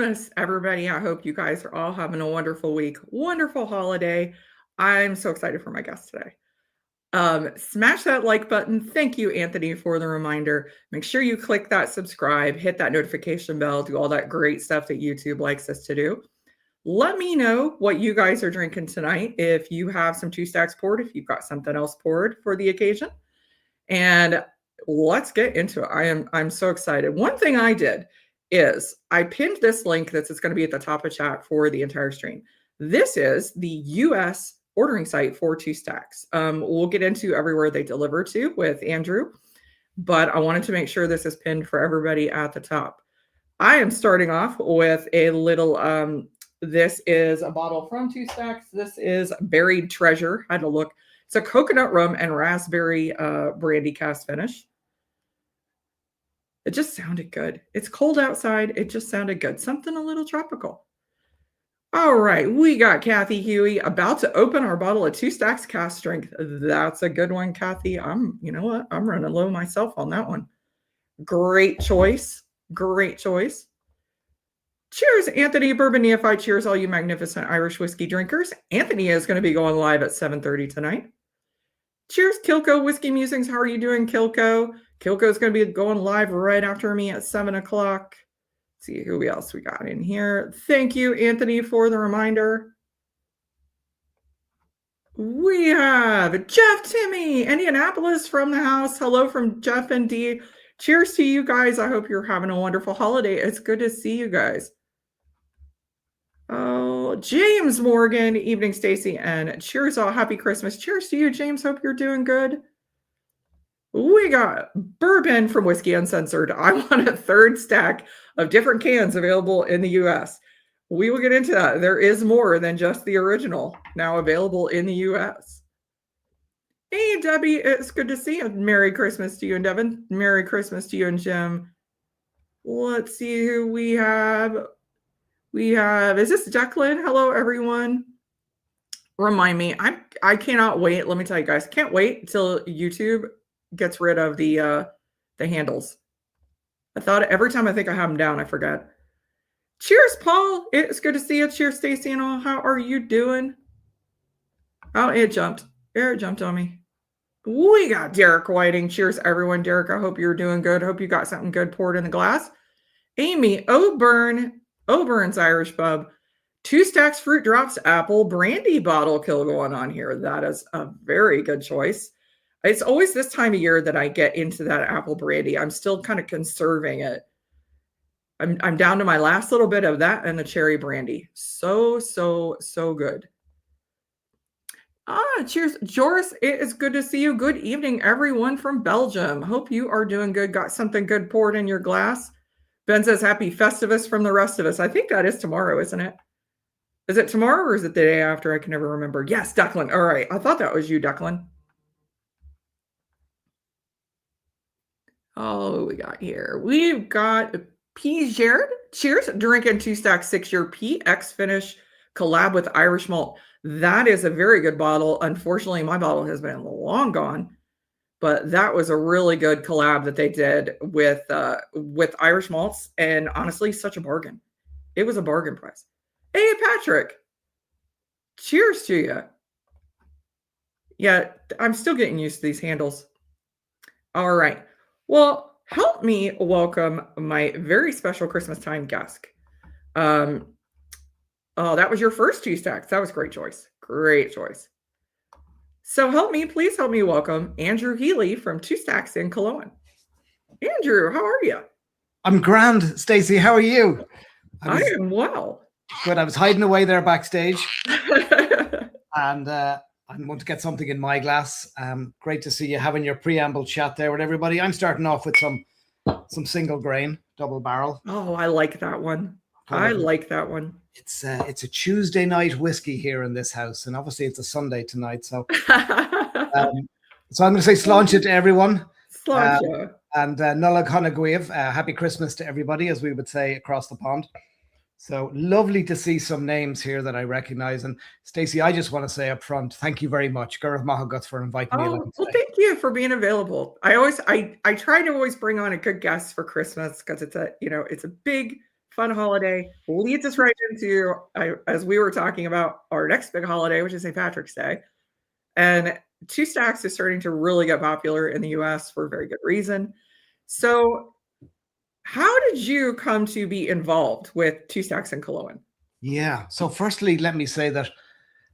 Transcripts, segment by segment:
Christmas, everybody. I hope you guys are all having a wonderful week, wonderful holiday. I'm so excited for my guest today. Smash that like button. Thank you, Anthony, for the reminder. Make sure you click that subscribe, hit that notification bell, do all that great stuff that YouTube likes us to do. Let me know what you guys are drinking tonight. If you have some two stacks poured, if you've got something else poured for the occasion. And let's get into it. I'm so excited. One thing I did is I pinned this link that's going to be at the top of chat for the entire stream. This is the US ordering site for two stacks. We'll get into everywhere they deliver to with Andrew, but I wanted to make sure this is pinned for everybody at the top. I am starting off with a little, this is a bottle from Two Stacks. This is Buried Treasure. I had to look. It's a coconut rum and raspberry brandy cast finish. It just sounded good. It's cold outside. It just sounded good. Something a little tropical. All right. We got Kathy Huey about to open our bottle of Two Stacks cast strength. That's a good one, Kathy. You know what? I'm running low myself on that one. Great choice. Great choice. Cheers, Anthony Bourbon Neophyte. Cheers, all you magnificent Irish whiskey drinkers. Anthony is going to be going live at 7:30 tonight. Cheers, Kilko Whiskey Musings. How are you doing, Kilko? Kilko is going to be going live right after me at 7 o'clock. See who else we got in here. Thank you, Anthony, for the reminder. We have Jeff Timmy, Indianapolis from the house. Hello from Jeff and Dee. Cheers to you guys. I hope you're having a wonderful holiday. It's good to see you guys. Oh, James Morgan, evening, Stacy, and cheers all. Happy Christmas. Cheers to you, James. Hope you're doing good. We got bourbon from Whiskey Uncensored. I want a third stack of different cans available in the US. We will get into that. There is more than just the original now available in the US. Hey, Debbie, it's good to see you. Merry Christmas to you and Devin. Merry Christmas to you and Jim. Let's see who we have. Is this Declan? Hello, everyone. Remind me, I cannot wait. Let me tell you guys, can't wait until YouTube gets rid of the handles. I thought every time I think I have them down, I forget. Cheers, Paul. It's good to see you. Cheers, Stacy and all. How are you doing? Oh, it jumped. It jumped on me. We got Derek Whiting. Cheers, everyone. Derek, I hope you're doing good. Hope you got something good poured in the glass. Amy Oburn's Irish Pub. Two Stacks Fruit Drops Apple Brandy bottle kill going on here. That is a very good choice. It's always this time of year that I get into that apple brandy. I'm still kind of conserving it. I'm down to my last little bit of that and the cherry brandy. So good. Cheers, Joris. It is good to see you. Good evening, everyone from Belgium. Hope you are doing good. Got something good poured in your glass. Ben says, happy Festivus from the rest of us. I think that is tomorrow, isn't it? Is it tomorrow or is it the day after? I can never remember. Yes, Declan. All right. I thought that was you, Declan. Oh, we got here. We've got P. Jared. Cheers. Drinking Two Stacks 6-year PX finish collab with Irish malt. That is a very good bottle. Unfortunately, my bottle has been long gone, but that was a really good collab that they did with Irish malts. And honestly, such a bargain. It was a bargain price. Hey, Patrick. Cheers to you. Yeah, I'm still getting used to these handles. All right. Well, help me welcome my very special Christmas time guest. Oh, that was your first Two Stacks. That was a great choice. Great choice. So please help me welcome Andrew Healy from Two Stacks in Cologne. Andrew, how are you? I'm grand, Stacey. How are you? I am well. Good. I was hiding away there backstage. And I'm going to get something in my glass. Great to see you having your preamble chat there with everybody. I'm starting off with some single grain, double barrel. Oh, I like that one. I like that one. It's a Tuesday night whiskey here in this house, and obviously it's a Sunday tonight. So, so I'm going to say sláinte to everyone. Sláinte. And Nullag Hunaguiv, happy Christmas to everybody, as we would say across the pond. So lovely to see some names here that I recognize. And Stacey, I just want to say up front, thank you very much, Gurav Mahagut, for inviting me along. Well, thank you for being available. I try to always bring on a good guest for Christmas because it's a big fun holiday leads us right into, as we were talking about, our next big holiday, which is St. Patrick's Day. And Two Stacks is starting to really get popular in the US for a very good reason. So, how did you come to be involved with Two Stacks and Killowen? Yeah. So, firstly, let me say that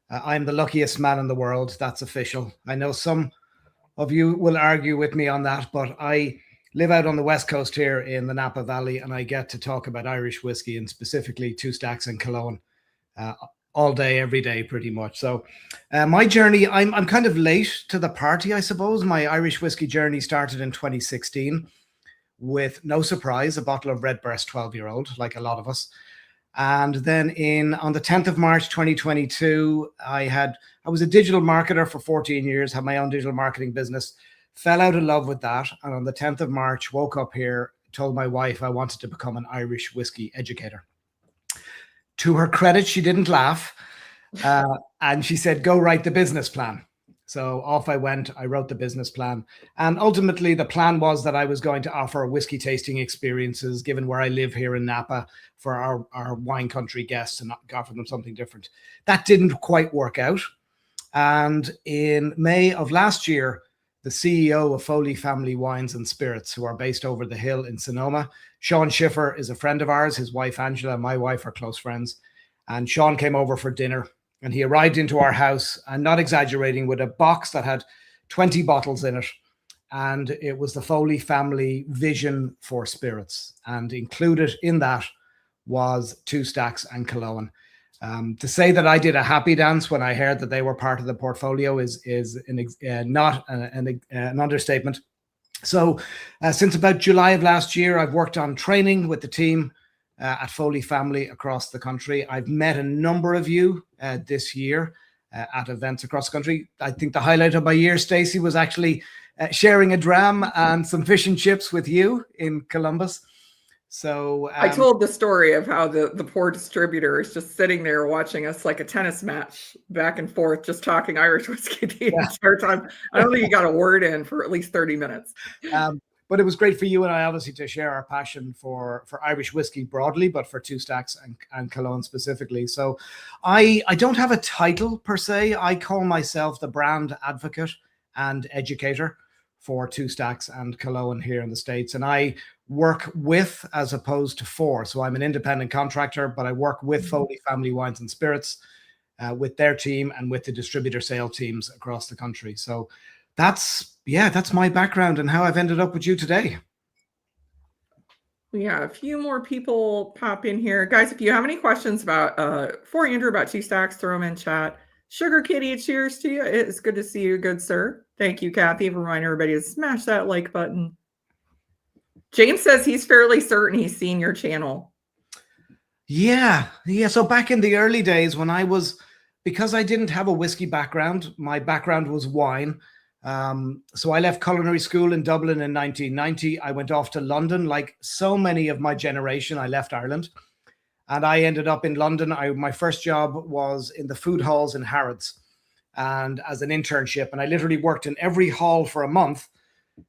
I'm the luckiest man in the world. That's official. I know some of you will argue with me on that, but I live out on the West Coast here in the Napa Valley, and I get to talk about Irish whiskey and specifically Two Stacks and Killowen all day, every day, pretty much. So my journey, I'm kind of late to the party, I suppose. My Irish whiskey journey started in 2016 with, no surprise, a bottle of Redbreast 12-year-old, like a lot of us. And then on the 10th of March, 2022, I was a digital marketer for 14 years, had my own digital marketing business, fell out of love with that. And on the 10th of March, woke up here, told my wife I wanted to become an Irish whiskey educator. To her credit, she didn't laugh. And she said, go write the business plan. So off I went, I wrote the business plan. And ultimately, the plan was that I was going to offer whiskey tasting experiences, given where I live here in Napa, for our wine country guests and offer them something different. That didn't quite work out. And in May of last year, the CEO of Foley Family Wines and Spirits, who are based over the hill in Sonoma, Sean Schiffer is a friend of ours. His wife, Angela, and my wife are close friends. And Sean came over for dinner. And he arrived into our house, and not exaggerating, with a box that had 20 bottles in it. And it was the Foley family vision for spirits. And included in that was Two Stacks and Killowen. To say that I did a happy dance when I heard that they were part of the portfolio is not an understatement. So since about July of last year, I've worked on training with the team at Foley Family across the country. I've met a number of you this year at events across the country. I think the highlight of my year, Stacey, was actually sharing a dram and some fish and chips with you in Columbus. So I told the story of how the poor distributor is just sitting there watching us like a tennis match back and forth, just talking Irish whiskey the entire time. I don't think you got a word in for at least 30 minutes. But it was great for you and I, obviously, to share our passion for Irish whiskey broadly, but for Two Stacks and Killowen specifically. So I don't have a title per se. I call myself the brand advocate and educator for Two Stacks and Killowen here in the States. And I work with as opposed to for. So I'm an independent contractor, but I work with Foley Family Wines and Spirits, with their team and with the distributor sale teams across the country. So that's my background and how I've ended up with you today. Yeah, a few more people pop in here. Guys, if you have any questions for Andrew about Two Stacks, throw them in chat. Sugar Kitty, cheers to you. It's good to see you, good sir. Thank you, Kathy, for reminding everybody to smash that like button. James says he's fairly certain he's seen your channel. Yeah. So back in the early days when because I didn't have a whiskey background, my background was wine. So I left culinary school in Dublin in 1990. I went off to London. Like so many of my generation, I left Ireland and I ended up in London. My first job was in the food halls in Harrods and as an internship. And I literally worked in every hall for a month.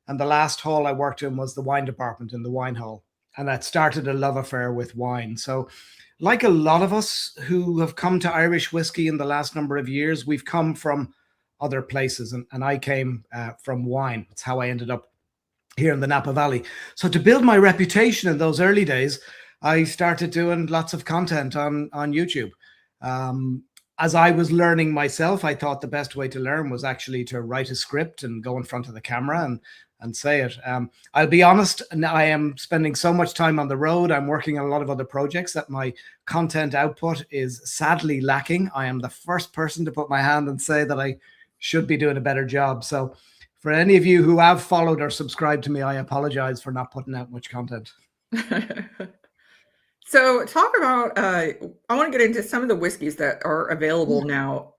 And the last hall I worked in was the wine department in the wine hall. And that started a love affair with wine. So like a lot of us who have come to Irish whiskey in the last number of years, we've come from other places. And I came from wine. That's how I ended up here in the Napa Valley. So to build my reputation in those early days, I started doing lots of content on YouTube. As I was learning myself, I thought the best way to learn was actually to write a script and go in front of the camera and say it. I'll be honest, I am spending so much time on the road. I'm working on a lot of other projects that my content output is sadly lacking. I am the first person to put my hand and say that I should be doing a better job. So for any of you who have followed or subscribed to me, I apologize for not putting out much content. So talk about, I want to get into some of the whiskeys that are available now,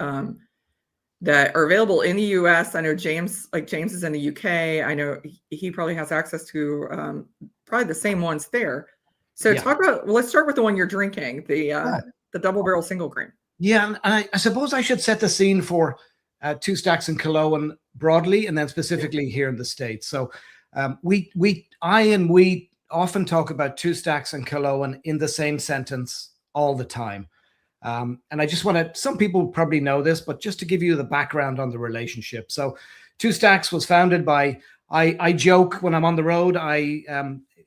that are available in the US. I know James is in the UK. I know he probably has access to probably the same ones there. So let's start with the one you're drinking, the double barrel single grain. Yeah, and I suppose I should set the scene for Two Stacks and Killowen broadly, and then specifically here in the States. So we often talk about Two Stacks and Killowen in the same sentence all the time. And I just want to, some people probably know this, but just to give you the background on the relationship. So Two Stacks was founded by, I joke when I'm on the road,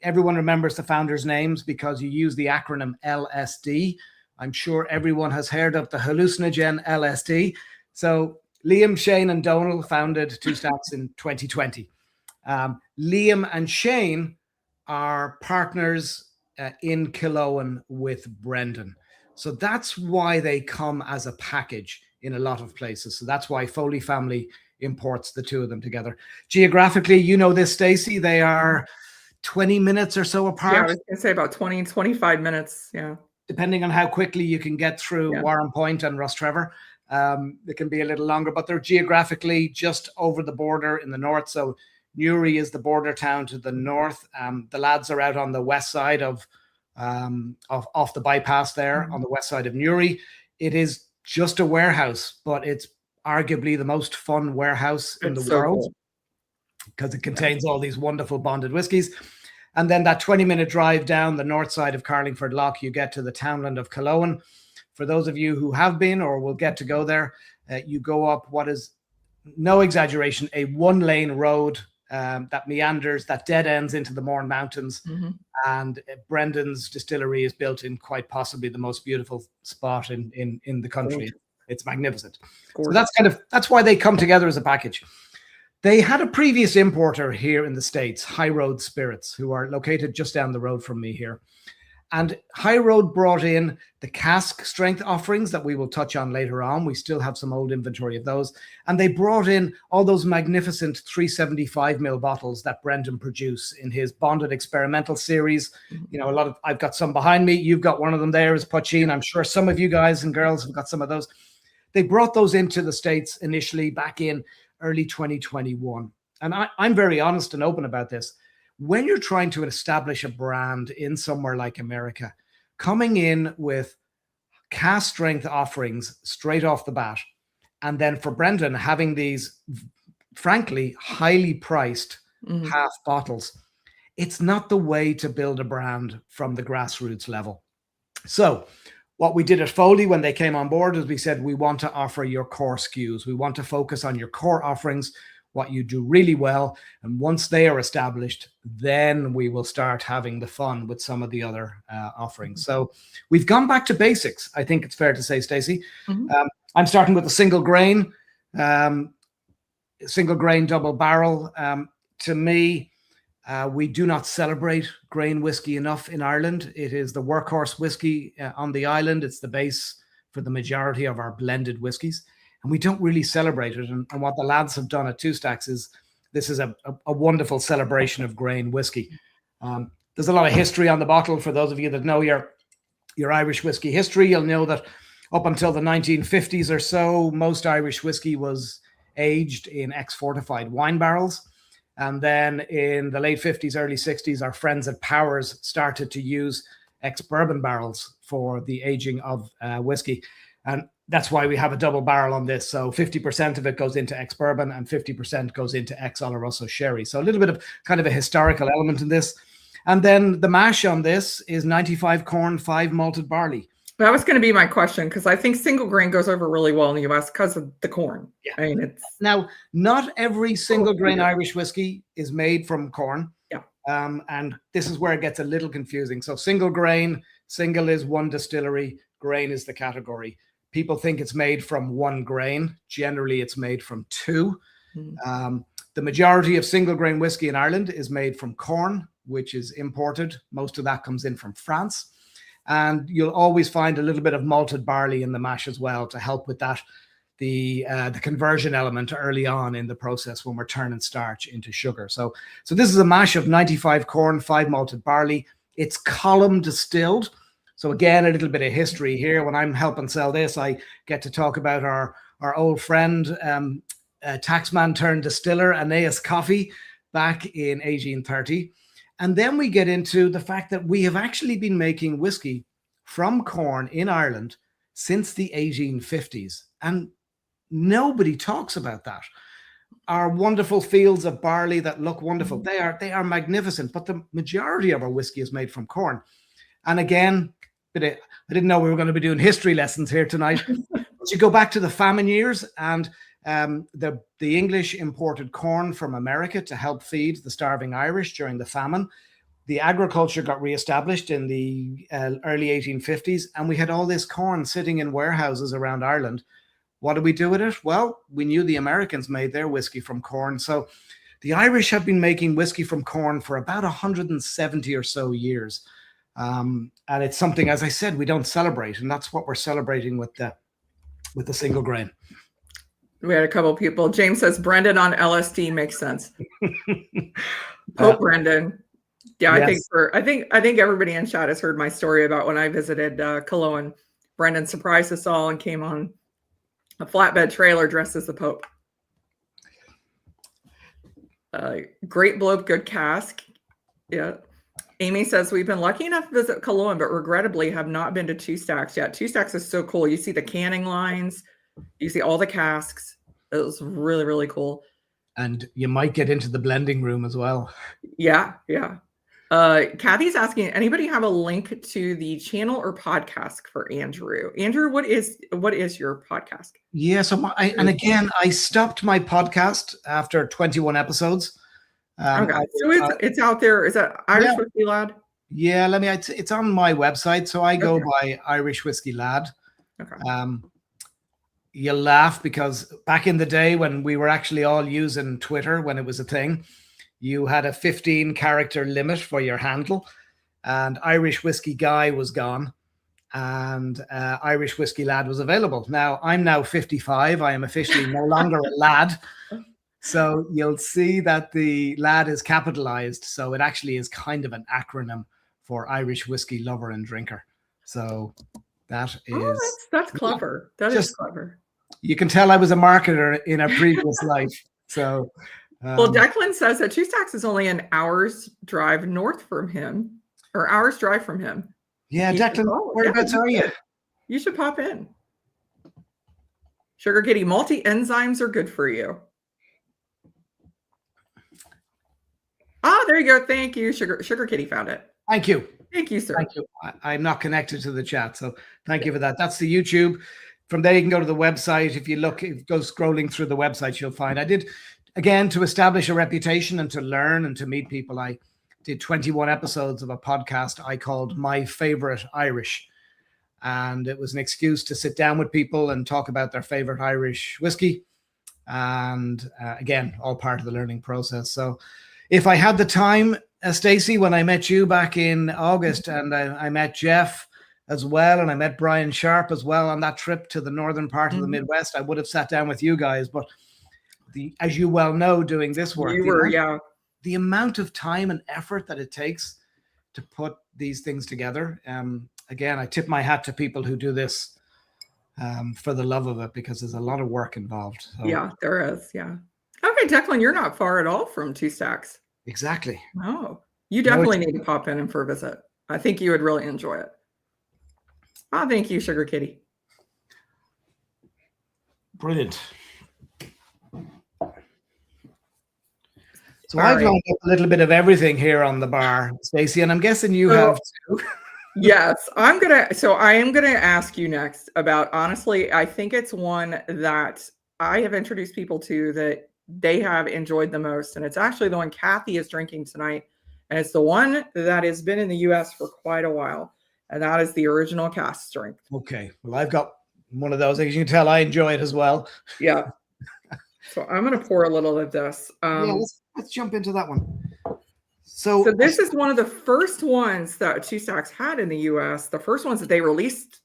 everyone remembers the founders' names because you use the acronym LSD. I'm sure everyone has heard of the hallucinogen LSD. So Liam, Shane, and Donal founded Two Stacks in 2020. Liam and Shane are partners in Killowen with Brendan. So that's why they come as a package in a lot of places. So that's why Foley Family imports the two of them together. Geographically, you know this, Stacey, they are 20 minutes or so apart. Yeah, I was going to say about 20, 25 minutes. Yeah. Depending on how quickly you can get through Warren Point and Rostrevor. It can be a little longer, but they're geographically just over the border in the north. So Newry is the border town to the north. The lads are out on the west side of off the bypass there on the west side of Newry. It is just a warehouse, but it's arguably the most fun warehouse in the world because it contains all these wonderful bonded whiskies. And then that 20-minute drive down the north side of Carlingford Lough, you get to the townland of Killowen. For those of you who have been or will get to go there, you go up what is, no exaggeration, a one-lane road that meanders, that dead ends into the Mourne Mountains. And Brendan's distillery is built in quite possibly the most beautiful spot in the country. It's magnificent. So that's why they come together as a package. They had a previous importer here in the States, High Road Spirits, who are located just down the road from me here. And High Road brought in the cask strength offerings that we will touch on later on. We still have some old inventory of those. And they brought in all those magnificent 375ml bottles that Brendan produced in his Bonded Experimental series. You know, I've got some behind me. You've got one of them there as Puccine. I'm sure some of you guys and girls have got some of those. They brought those into the States initially back in early 2021. And I'm very honest and open about this. When you're trying to establish a brand in somewhere like America, coming in with cask strength offerings straight off the bat, and then for Brendan having these, frankly, highly priced half bottles, it's not the way to build a brand from the grassroots level. So what we did at Foley when they came on board is we said, we want to offer your core SKUs. We want to focus on your core offerings, what you do really well. And once they are established, then we will start having the fun with some of the other offerings. So we've gone back to basics. I think it's fair to say, Stacey. I'm starting with a single grain double barrel. To me, we do not celebrate grain whiskey enough in Ireland. It is the workhorse whiskey on the island. It's the base for the majority of our blended whiskies. And we don't really celebrate it. And what the lads have done at Two Stacks is this is a wonderful celebration of grain whiskey. There's a lot of history on the bottle. For those of you that know your Irish whiskey history, you'll know that up until the 1950s or so, most Irish whiskey was aged in ex-fortified wine barrels. And then in the late 50s, early 60s, our friends at Powers started to use ex-bourbon barrels for the aging of whiskey. And that's why we have a double barrel on this. So 50% of it goes into ex-bourbon and 50% goes into ex-Oloroso sherry. So a little bit of kind of a historical element in this. And then the mash on this is 95 corn, 5 malted barley. That was going to be my question, because I think single grain goes over really well in the US because of the corn. Yeah. I mean, it's now not every single grain Irish whiskey is made from corn. Yeah. And this is where it gets a little confusing. So single grain, single is one distillery, grain is the category. People think it's made from one grain. Generally, it's made from two. The majority of single grain whiskey in Ireland is made from corn, which is imported. Most of that comes in from France. And you'll always find a little bit of malted barley in the mash as well to help with that, the conversion element early on in the process when we're turning starch into sugar. So this is a mash of 95 corn, 5 malted barley. It's column distilled. So again, a little bit of history here. When I'm helping sell this, I get to talk about our old friend, taxman turned distiller, Aeneas Coffey, back in 1830. And then we get into the fact that we have actually been making whiskey from corn in Ireland since the 1850s. And nobody talks about that. our wonderful fields of barley that look wonderful. They are magnificent, but the majority of our whiskey is made from corn. And again, I didn't know we were going to be doing history lessons here tonight. But you go back to the famine years, and the English imported corn from America to help feed the starving Irish during the famine. The agriculture got reestablished in the early 1850s, and we had all this corn sitting in warehouses around Ireland. What did we do with it? Well, we knew the Americans made their whiskey from corn. So the Irish have been making whiskey from corn for about 170 or so years. And it's something, as I said, we don't celebrate. And that's what we're celebrating with the single grain. We had a couple of people. James says Brendan on LSD makes sense. Pope Brendan. Yeah, yes. I think everybody in chat has heard my story about when I visited Cologne. Brendan surprised us all and came on a flatbed trailer dressed as the Pope. Great bloke, good cask. Yeah. Amy says, we've been lucky enough to visit Cologne, but regrettably have not been to Two Stacks yet. Two Stacks is so cool. You see the canning lines. You see all the casks. It was really, really cool. And you might get into the blending room as well. Yeah, yeah. Kathy's asking, anybody have a link to the channel or podcast for Andrew? Andrew, what is your podcast? Yeah, so I stopped my podcast after 21 episodes. Okay, so it's out there. Is that Irish Whiskey Lad? Yeah, it's on my website. So I go by Irish Whiskey Lad. Okay. You'll laugh because back in the day when we were actually all using Twitter, when it was a thing, you had a 15-character limit for your handle, and Irish Whiskey Guy was gone, and Irish Whiskey Lad was available. Now, I'm now 55. I am officially no longer a lad. So you'll see that the lad is capitalized. So it actually is kind of an acronym for Irish Whiskey Lover and Drinker. So that is... that's clever. That is clever. You can tell I was a marketer in a previous life. So... well, Declan says that Two Stacks is only an hour's drive north from him, or hour's drive from him. Yeah, Declan, whereabouts are you? You should pop in. Sugar Kitty, multi-enzymes are good for you. Ah, there you go. Thank you. Sugar Kitty found it. Thank you. Thank you, sir. Thank you. I'm not connected to the chat, so thank you for that. That's the YouTube. From there, you can go to the website. If you go scrolling through the website, you'll find I did. Again, to establish a reputation and to learn and to meet people, I did 21 episodes of a podcast I called My Favorite Irish. And it was an excuse to sit down with people and talk about their favorite Irish whiskey. And again, all part of the learning process. So if I had the time, Stacey, when I met you back in August, and I met Jeff as well, and I met Brian Sharp as well on that trip to the northern part of the Midwest, I would have sat down with you guys. But as you well know, doing this work, the amount of time and effort that it takes to put these things together. Again, I tip my hat to people who do this for the love of it, because there's a lot of work involved. So. Yeah, there is. Yeah. Okay, Declan, you're not far at all from Two Stacks. Exactly. No, you definitely need to pop in for a visit. I think you would really enjoy it. Oh, thank you, Sugar Kitty. Brilliant. So I've learned a little bit of everything here on the bar, Stacey, and I'm guessing you have too. Yes, I am gonna ask you next about, honestly, I think it's one that I have introduced people to that they have enjoyed the most, and it's actually the one Kathy is drinking tonight, and it's the one that has been in the US for quite a while, and that is the original cask strength. Okay, well, I've got one of those. As you can tell, I enjoy it as well. Yeah. So I'm going to pour a little of this. Let's jump into that one. So this is one of the first ones that Two Stacks had in the US. The first ones that they released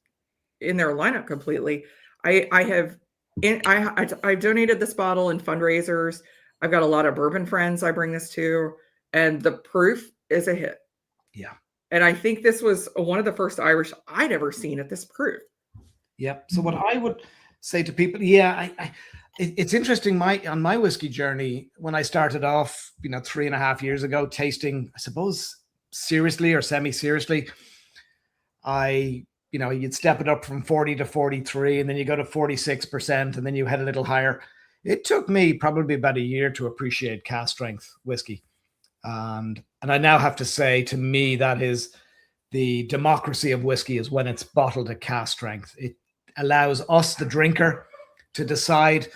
in their lineup completely. I've donated this bottle in fundraisers. I've got a lot of bourbon friends I bring this to, and the proof is a hit. Yeah. And I think this was one of the first Irish I'd ever seen at this proof. Yep. So what I would say to people, it's interesting. On my whiskey journey, when I started off, 3.5 years ago, tasting, I suppose, seriously or semi-seriously, you'd step it up from 40 to 43, and then you go to 46%, and then you head a little higher. It took me probably about a year to appreciate cask strength whiskey. And I now have to say, to me, that is the democracy of whiskey, is when it's bottled at cask strength. It allows us, the drinker, to decide,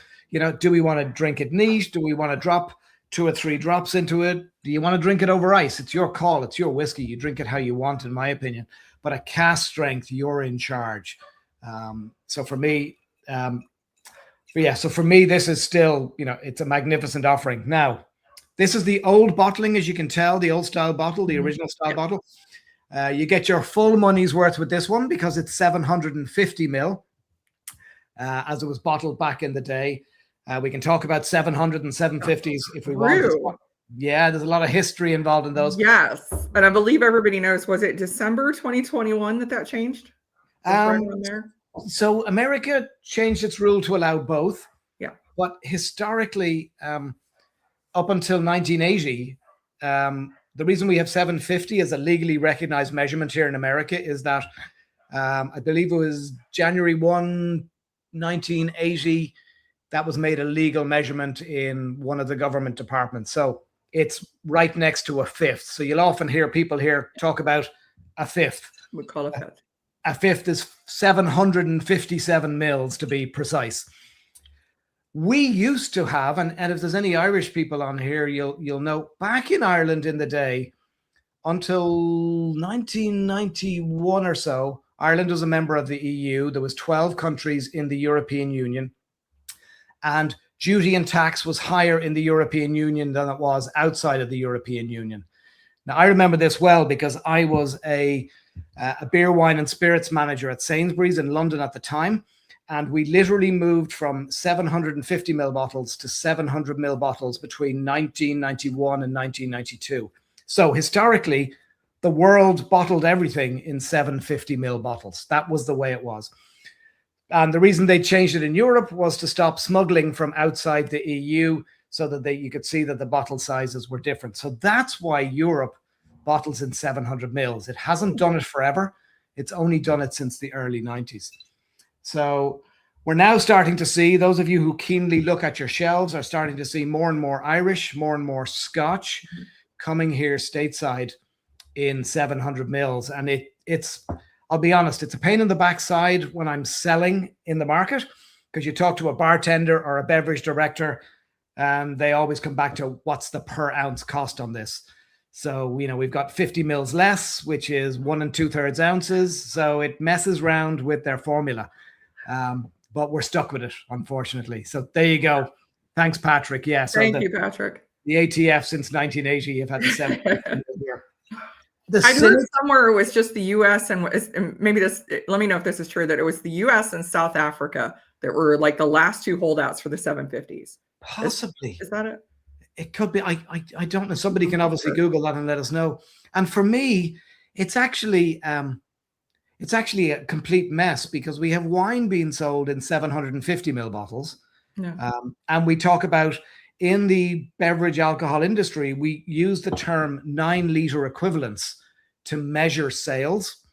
do we want to drink it neat? Do we want to drop 2 or 3 drops into it? Do you want to drink it over ice? It's your call. It's your whiskey. You drink it how you want, in my opinion. But at cask strength, you're in charge. So for me, this is still, it's a magnificent offering. Now, this is the old bottling, as you can tell, the old style bottle, the original style bottle. You get your full money's worth with this one because it's 750 ml, as it was bottled back in the day. We can talk about 700 and 750s if we want. Yeah, there's a lot of history involved in those. Yes, and I believe everybody knows, was it December 2021 that changed? Right there. So America changed its rule to allow both. Yeah. But historically, up until 1980, the reason we have 750 as a legally recognized measurement here in America is that I believe it was January 1, 1980, that was made a legal measurement in one of the government departments. So it's right next to a fifth. So you'll often hear people here talk about a fifth. We call it that. A fifth is 757 mils, to be precise. We used to have, and if there's any Irish people on here, you'll know, back in Ireland in the day, until 1991 or so, Ireland was a member of the EU. There was 12 countries in the European Union, and duty and tax was higher in the European Union than it was outside of the European Union. Now, I remember this well because I was a beer, wine, and spirits manager at Sainsbury's in London at the time. And we literally moved from 750 ml bottles to 700 ml bottles between 1991 and 1992. So historically, the world bottled everything in 750 ml bottles. That was the way it was. And the reason they changed it in Europe was to stop smuggling from outside the EU, so that you could see that the bottle sizes were different. So that's why Europe bottles in 700 mils. It hasn't done it forever. It's only done it since the early 90s. So we're now starting to see, those of you who keenly look at your shelves are starting to see more and more Irish, more and more Scotch coming here stateside in 700 mils. And it's, I'll be honest, it's a pain in the backside when I'm selling in the market, because you talk to a bartender or a beverage director and they always come back to what's the per ounce cost on this. So, we've got 50 mils less, which is 1 2/3 ounces. So it messes around with their formula. But we're stuck with it, unfortunately. So there you go. Thanks, Patrick. Yeah. So Thank you, Patrick. The ATF since 1980 have had the 7. I heard somewhere it was just the U.S. and maybe this. Let me know if this is true. That it was the U.S. and South Africa that were like the last 2 holdouts for the 750s. Possibly. Is that it? It could be. I don't know. Somebody can obviously Google that and let us know. And for me, it's actually a complete mess, because we have wine being sold in 750 ml bottles. Yeah. And we talk about, in the beverage alcohol industry, we use the term 9-liter equivalents to measure sales.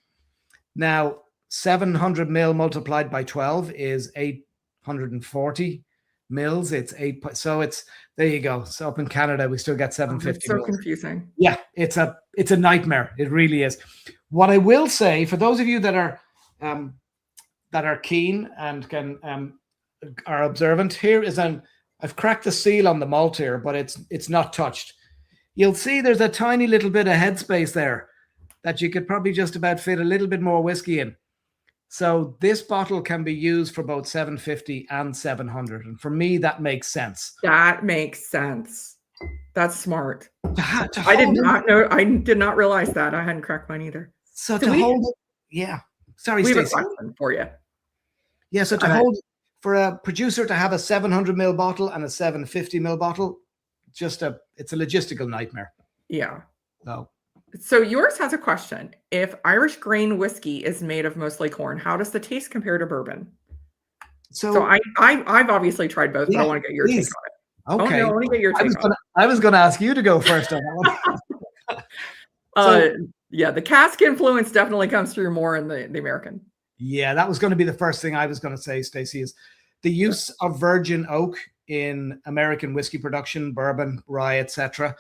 Now, 700 ml multiplied by 12 is 840 mils. It's 8. So it's, there you go. So up in Canada, we still get 750. It's so mils. Confusing. Yeah, it's a nightmare. It really is. What I will say, for those of you that are keen and are observant, here is I've cracked the seal on the malt here, but it's not touched. You'll see there's a tiny little bit of headspace there that you could probably just about fit a little bit more whiskey in. So this bottle can be used for both 750 and 700. And for me, that makes sense. That makes sense. That's smart. I did not know. I did not realize that. I hadn't cracked mine either. So to hold it, yeah. Sorry, we have Stacey. a question for you. Yeah, so to hold, for a producer to have a 700 ml bottle and a 750 ml bottle, it's a logistical nightmare. Yeah. No. So yours has a question. If Irish grain whiskey is made of mostly corn, how does the taste compare to bourbon? So I've obviously tried both, but I want to get your take on it. Okay. I want to get your take on it. I was going to ask you to go first on that one. Yeah, the cask influence definitely comes through more in the American. Yeah, that was going to be the first thing I was going to say, Stacey, is the use of virgin oak in American whiskey production, bourbon, rye, etc.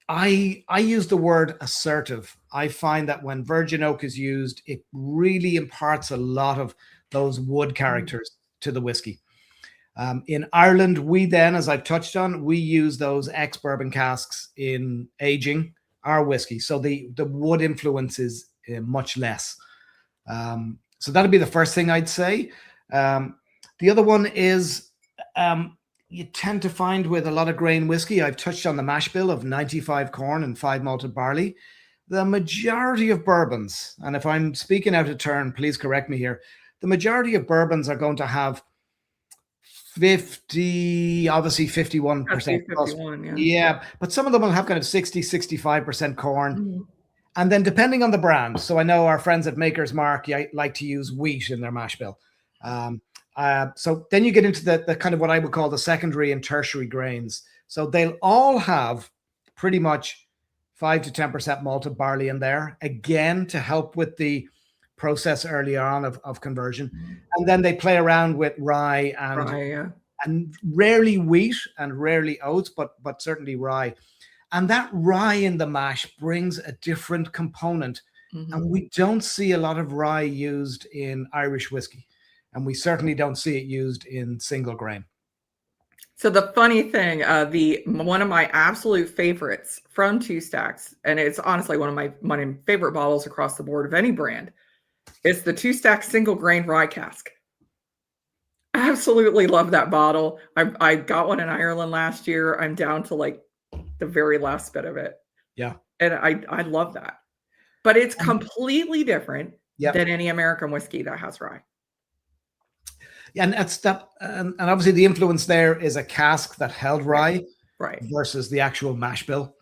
I use the word assertive. I find that when virgin oak is used, it really imparts a lot of those wood characters to the whiskey. In Ireland, we then, as I've touched on, we use those ex-bourbon casks in aging our whiskey. So the wood influence is much less. So that'd be the first thing I'd say. The other one is you tend to find with a lot of grain whiskey, I've touched on the mash bill of 95 corn and 5 malted barley. The majority of bourbons, and if I'm speaking out of turn, please correct me here, the majority of bourbons are going to have 50, obviously 51%. 51, yeah, but some of them will have kind of 60, 65% corn. And then depending on the brand, so I know our friends at Maker's Mark like to use wheat in their mash bill. So then you get into the kind of what I would call the secondary and tertiary grains. So they'll all have pretty much 5 to 10% malted barley in there, again, to help with the process early on of conversion. And then they play around with rye and rarely wheat and rarely oats, but certainly rye. And that rye in the mash brings a different component. And we don't see a lot of rye used in Irish whiskey. And we certainly don't see it used in single grain. So the funny thing, one of my absolute favorites from Two Stacks, and it's honestly one of my favorite bottles across the board of any brand, is the Two Stacks single grain rye cask. Absolutely love that bottle. I got one in Ireland last year. I'm down to like the very last bit of it. Yeah. And I love that. But it's completely different than any American whiskey that has rye. Yeah, and that's that, and obviously the influence there is a cask that held rye, right, versus the actual mash bill.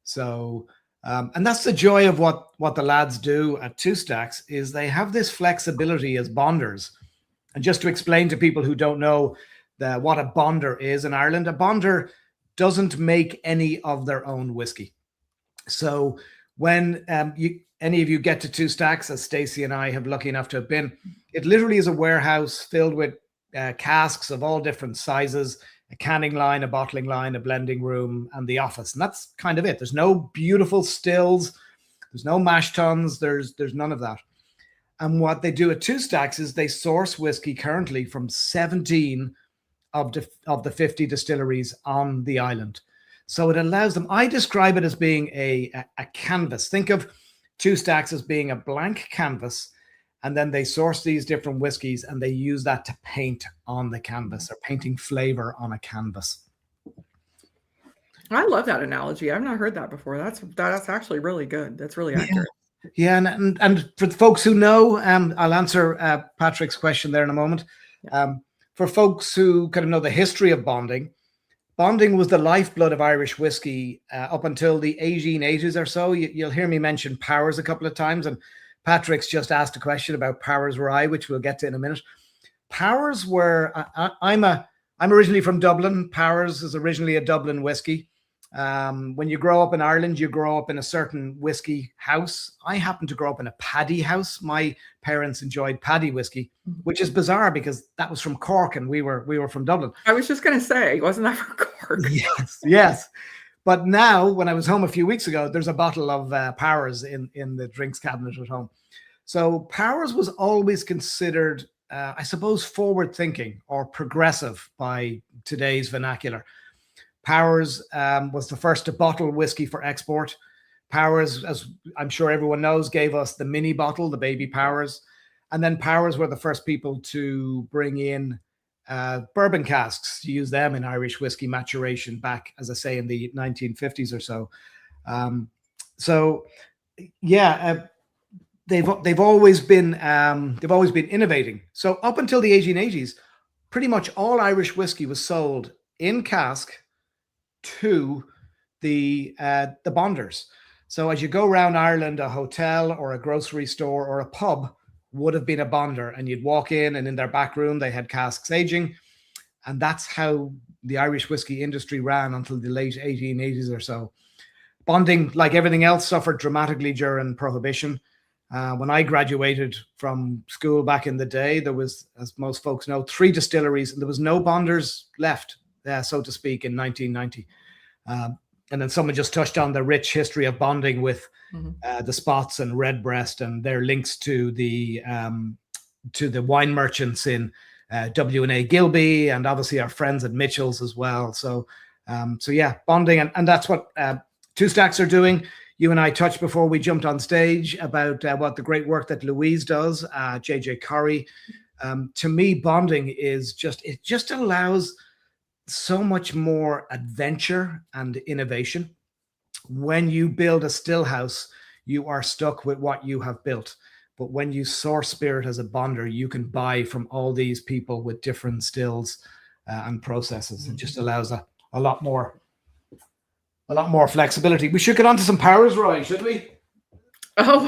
So, and that's the joy of what the lads do at Two Stacks, is they have this flexibility as bonders. And just to explain to people who don't know what a bonder is in Ireland, a bonder doesn't make any of their own whiskey. So when any of you get to Two Stacks, as Stacey and I have lucky enough to have been, it literally is a warehouse filled with casks of all different sizes, a canning line, a bottling line, a blending room, and the office. And that's kind of it. There's no beautiful stills. There's no mash tuns. There's none of that. And what they do at Two Stacks is they source whiskey currently from 17 of the 50 distilleries on the island. So it allows them, I describe it as being a canvas. Think of Two Stacks as being a blank canvas, and then they source these different whiskeys and they use that to paint on the canvas, or painting flavor on a canvas. I love that analogy. I've not heard that before. That's actually really good. That's really accurate. Yeah, and for the folks who know, I'll answer Patrick's question there in a moment. For folks who kind of know the history of bonding was the lifeblood of Irish whiskey up until the 1880s or so. You'll hear me mention Powers a couple of times, and Patrick's just asked a question about Powers rye, which we'll get to in a minute. Powers were, I'm originally from Dublin. Powers is originally a Dublin whiskey. When you grow up in Ireland, you grow up in a certain whiskey house. I happened to grow up in a paddy house. My parents enjoyed paddy whiskey, which is bizarre because that was from Cork and we were from Dublin. I was just going to say, wasn't that from Cork? Yes. But now, when I was home a few weeks ago, there's a bottle of Powers in the drinks cabinet at home. So Powers was always considered, I suppose, forward-thinking or progressive by today's vernacular. Powers was the first to bottle whiskey for export. Powers, as I'm sure everyone knows, gave us the mini bottle, the baby Powers. And then Powers were the first people to bring in bourbon casks, to use them in Irish whiskey maturation back, as I say, in the 1950s or so. They've always been innovating. So up until the 1880s, pretty much all Irish whiskey was sold in cask to the bonders. So as you go around Ireland, a hotel or a grocery store or a pub would have been a bonder, and you'd walk in, and in their back room they had casks aging, and that's how the Irish whiskey industry ran until the late 1880s or so. Bonding, like everything else, suffered dramatically during Prohibition. When I graduated from school back in the day, there was, as most folks know, 3 distilleries, and there was no bonders left, so to speak, in 1990. And then someone just touched on the rich history of bonding with the Spots and Redbreast and their links to the wine merchants in W&A Gilby, and obviously our friends at Mitchell's as well. So yeah, bonding, and that's what Two Stacks are doing. You and I touched before we jumped on stage about what the great work that Louise does, JJ Curry. To me, bonding is it just allows so much more adventure and innovation. When you build a still house, you are stuck with what you have built. But when you source spirit as a bonder, you can buy from all these people with different stills and processes. It just allows a lot more flexibility. We should get on to some powers, Roy, should we? Oh,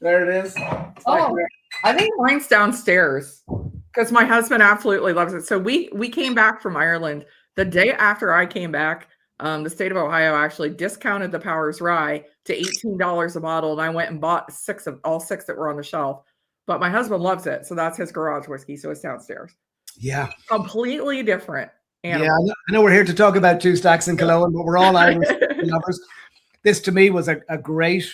there it is. I think mine's downstairs because my husband absolutely loves it. So we came back from Ireland the day after I came back. The state of Ohio actually discounted the Powers Rye to $18 a bottle, and I went and bought all six that were on the shelf. But my husband loves it, so that's his garage whiskey. So it's downstairs. Yeah, completely different. Yeah, I know we're here to talk about Two Stacks in Cologne, but we're all Irish lovers. This to me was a great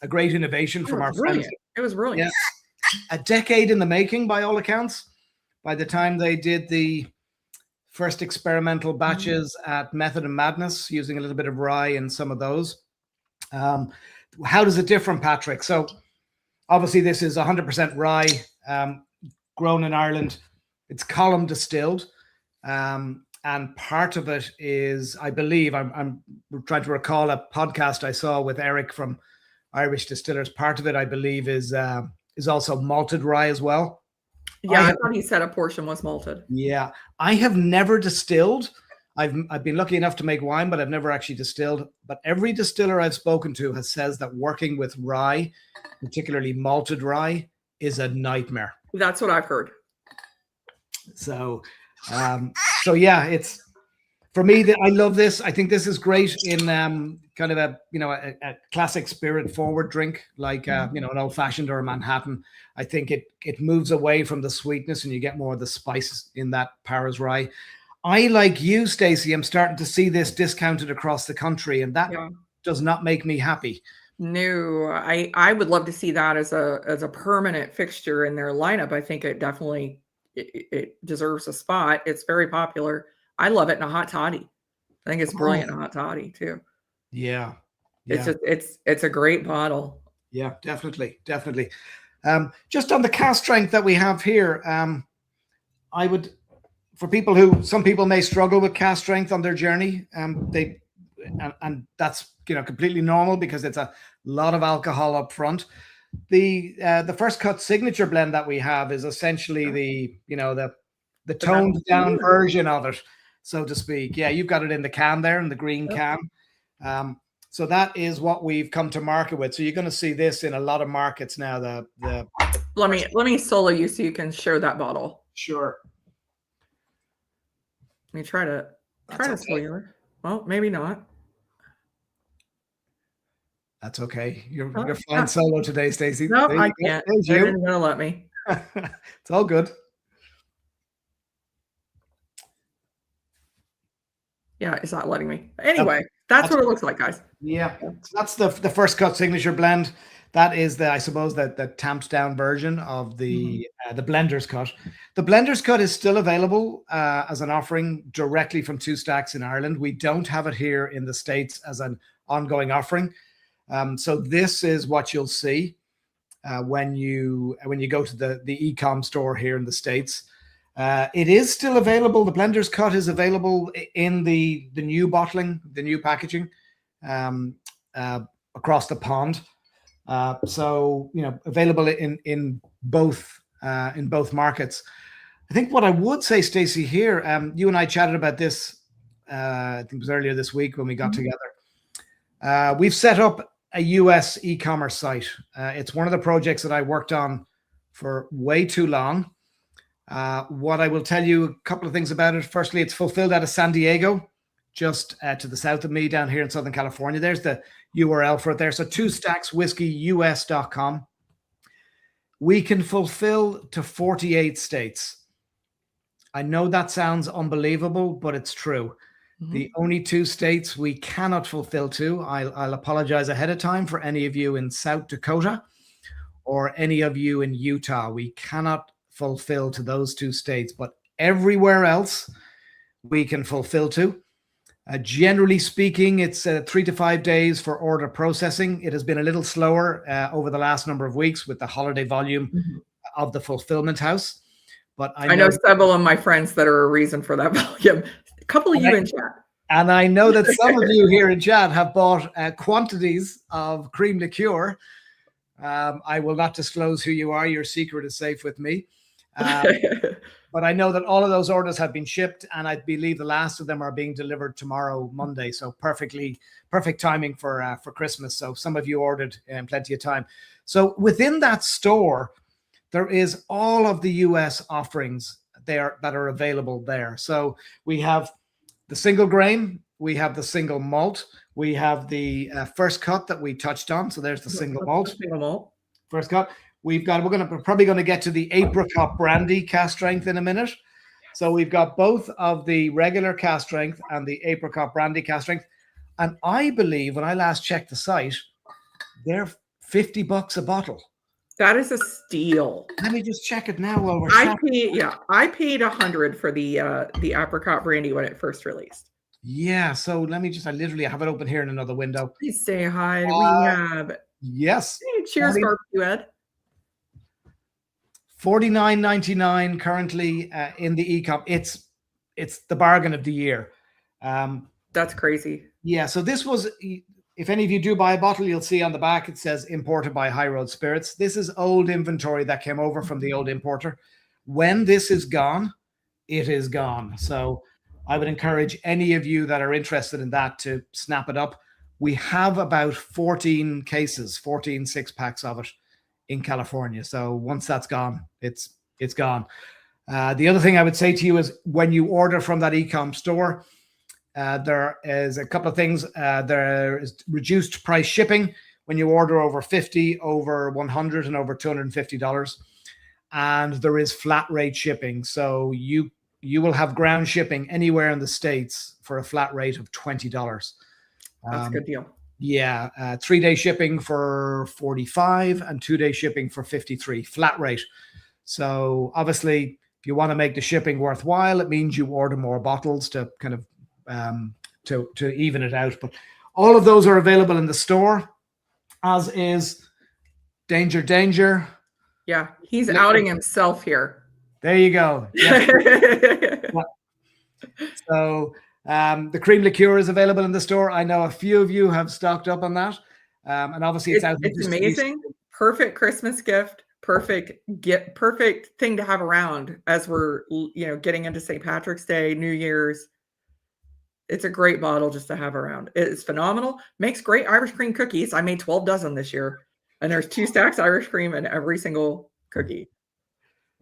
innovation from our friends. It was brilliant. Yeah. A decade in the making, by all accounts. By the time they did the first experimental batches at Method and Madness, using a little bit of rye in some of those. How does it differ, Patrick? So obviously this is 100% rye, grown in Ireland. It's column distilled. And part of it is, I believe, I'm trying to recall a podcast I saw with Eric from Irish Distillers. Part of it, I believe, is also malted rye as well. Yeah, I thought he said a portion was malted. Yeah, I have never distilled. I've been lucky enough to make wine, but I've never actually distilled. But every distiller I've spoken to says that working with rye, particularly malted rye, is a nightmare. That's what I've heard. So yeah, it's for me that I love this. I think this is great in kind of a classic spirit forward drink like an old fashioned or a Manhattan. I think it moves away from the sweetness and you get more of the spices in that Powers Rye. I, like you, Stacey, I'm starting to see this discounted across the country, and that does not make me happy. No, I would love to see that as a permanent fixture in their lineup. I think it definitely it deserves a spot. It's very popular. I love it in a hot toddy. I think it's brilliant in a hot toddy too. Yeah. It's a great bottle. Yeah, definitely. Just on the cask strength that we have here, I would, for people some people may struggle with cask strength on their journey. And that's completely normal because it's a lot of alcohol up front. The first cut signature blend that we have is essentially the toned down version of it, so to speak. Yeah, you've got it in the can there, in the green can. So that is what we've come to market with. So you're going to see this in a lot of markets now. Let me solo you so you can show that bottle. Sure. Let me try to solo you. Well, maybe not. That's okay. You're flying solo today, Stacey. No, I can't. They're not gonna let me. It's all good. Yeah, it's not letting me. Anyway, that's what it looks like, guys. Yeah, so that's the first cut signature blend. That is I suppose the tamped down version of the blender's cut. The blender's cut is still available as an offering directly from Two Stacks in Ireland. We don't have it here in the States as an ongoing offering. So this is what you'll see when you go to the e-com store here in the States. It is still available. The blender's cut is available in the new bottling, the new packaging across the pond. So available in both markets. I think what I would say, Stacey, here, you and I chatted about this. I think it was earlier this week when we got together. We've set up a US e-commerce site. It's one of the projects that I worked on for way too long. What I will tell you a couple of things about it. Firstly, it's fulfilled out of San Diego. just to the south of me down here in Southern California. There's the URL for it there. So 2stackswhiskeyus.com. We can fulfill to 48 states. I know that sounds unbelievable, but it's true. The only 2 states we cannot fulfill to, I'll apologize ahead of time for any of you in South Dakota or any of you in Utah. We cannot fulfill to those 2 states, but everywhere else we can fulfill to. Generally speaking, it's 3 to 5 days for order processing. It has been a little slower over the last number of weeks with the holiday volume of the fulfillment house. But I know several of my friends that are a reason for that volume. A couple of you in chat. And I know that some of you here in chat have bought quantities of cream liqueur. I will not disclose who you are. Your secret is safe with me. But I know that all of those orders have been shipped, and I believe the last of them are being delivered tomorrow, Monday. So perfect timing for Christmas. So some of you ordered in plenty of time. So within that store, there is all of the US offerings there that are available there. So we have the single grain, we have the single malt, we have the first cut that we touched on. So there's the single malt. First cut. We're probably going to get to the apricot brandy cast strength in a minute. So we've got both of the regular cast strength and the apricot brandy cast strength. And I believe when I last checked the site, they're $50 a bottle. That is a steal. Let me just check it now while we're I paid $100 for the apricot brandy when it first released. Yeah, so let me just, I have it open here in another window. Please say hi. We have. Yes. Hey, cheers, barbecue Ed. $49.99 currently in the e-com. It's the bargain of the year. That's crazy. Yeah, so this was, if any of you do buy a bottle, you'll see on the back it says imported by High Road Spirits. This is old inventory that came over from the old importer. When this is gone, it is gone. So I would encourage any of you that are interested in that to snap it up. We have about 14 6-packs of it in California. So once that's gone, it's gone. The other thing I would say to you is when you order from that e-com store, there is a couple of things. There is reduced price shipping when you order over 50, over 100, and over $250. And there is flat rate shipping. So you will have ground shipping anywhere in the States for a flat rate of $20. That's a good deal. Yeah, 3-day shipping for $45 and 2-day shipping for $53, flat rate. So obviously, if you want to make the shipping worthwhile, it means you order more bottles to kind of to even it out. But all of those are available in the store, as is Danger. Yeah, he's outing himself here. There you go. Yeah. So the cream liqueur is available in the store. I know a few of you have stocked up on that. And obviously it's out. It's amazing. Perfect Christmas gift. Perfect thing to have around as we're getting into St. Patrick's Day, New Year's. It's a great bottle just to have around. It is phenomenal. Makes great Irish cream cookies. I made 12 dozen this year, and there's 2 stacks Irish cream in every single cookie.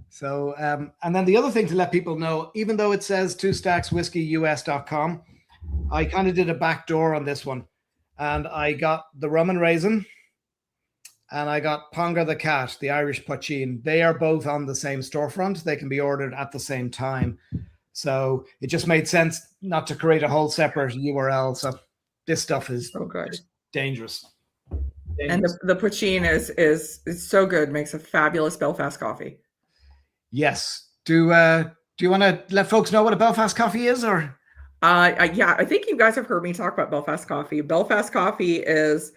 So, and then the other thing to let people know, even though it says 2stackswhiskeyus.com, I kind of did a back door on this one, and I got the rum and raisin, and I got Ponga the cat, the Irish poitín. They are both on the same storefront. They can be ordered at the same time. So it just made sense not to create a whole separate URL. So this stuff is so good. Dangerous. And the poitín is so good. Makes a fabulous Belfast coffee. Yes. Do you want to let folks know what a Belfast coffee is, or? Yeah, I think you guys have heard me talk about Belfast coffee. Belfast coffee it's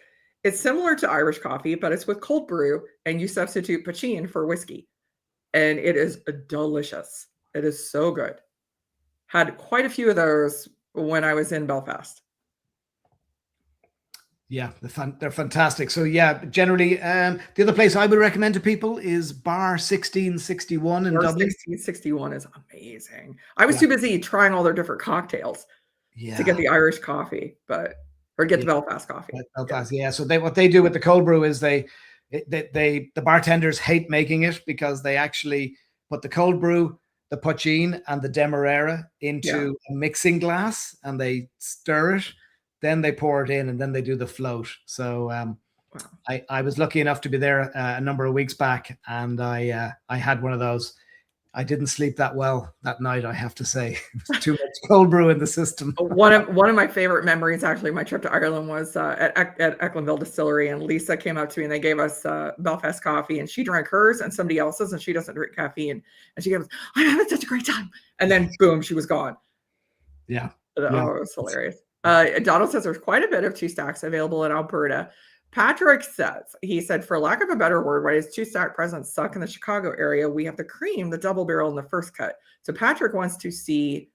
similar to Irish coffee, but it's with cold brew, and you substitute poitín for whiskey, and it is delicious. It is so good. Had quite a few of those when I was in Belfast. Yeah, they're fantastic. So yeah, generally, the other place I would recommend to people is Bar 1661 in Dublin. 1661 is amazing. I was too busy trying all their different cocktails to get the Irish coffee, or get the Belfast coffee. Belfast, yeah. So what they do with the cold brew is the bartenders hate making it because they actually put the cold brew, the poachine and the demerara into a mixing glass, and they stir it. Then they pour it in, and then they do the float. So I was lucky enough to be there a number of weeks back, and I had one of those. I didn't sleep that well that night, I have to say. It was too much cold brew in the system. One of my favorite memories, actually, my trip to Ireland was at Ecklandville Distillery, and Lisa came up to me and they gave us Belfast coffee, and she drank hers and somebody else's, and she doesn't drink caffeine. And she goes, "I'm having such a great time," and then boom, she was gone. Yeah. Oh, it was hilarious. Donald says there's quite a bit of two stacks available in Alberta. Patrick says, he said, for lack of a better word, why does two stack presents suck in the Chicago area? We have the cream, the double barrel, and the first cut. So Patrick wants to see,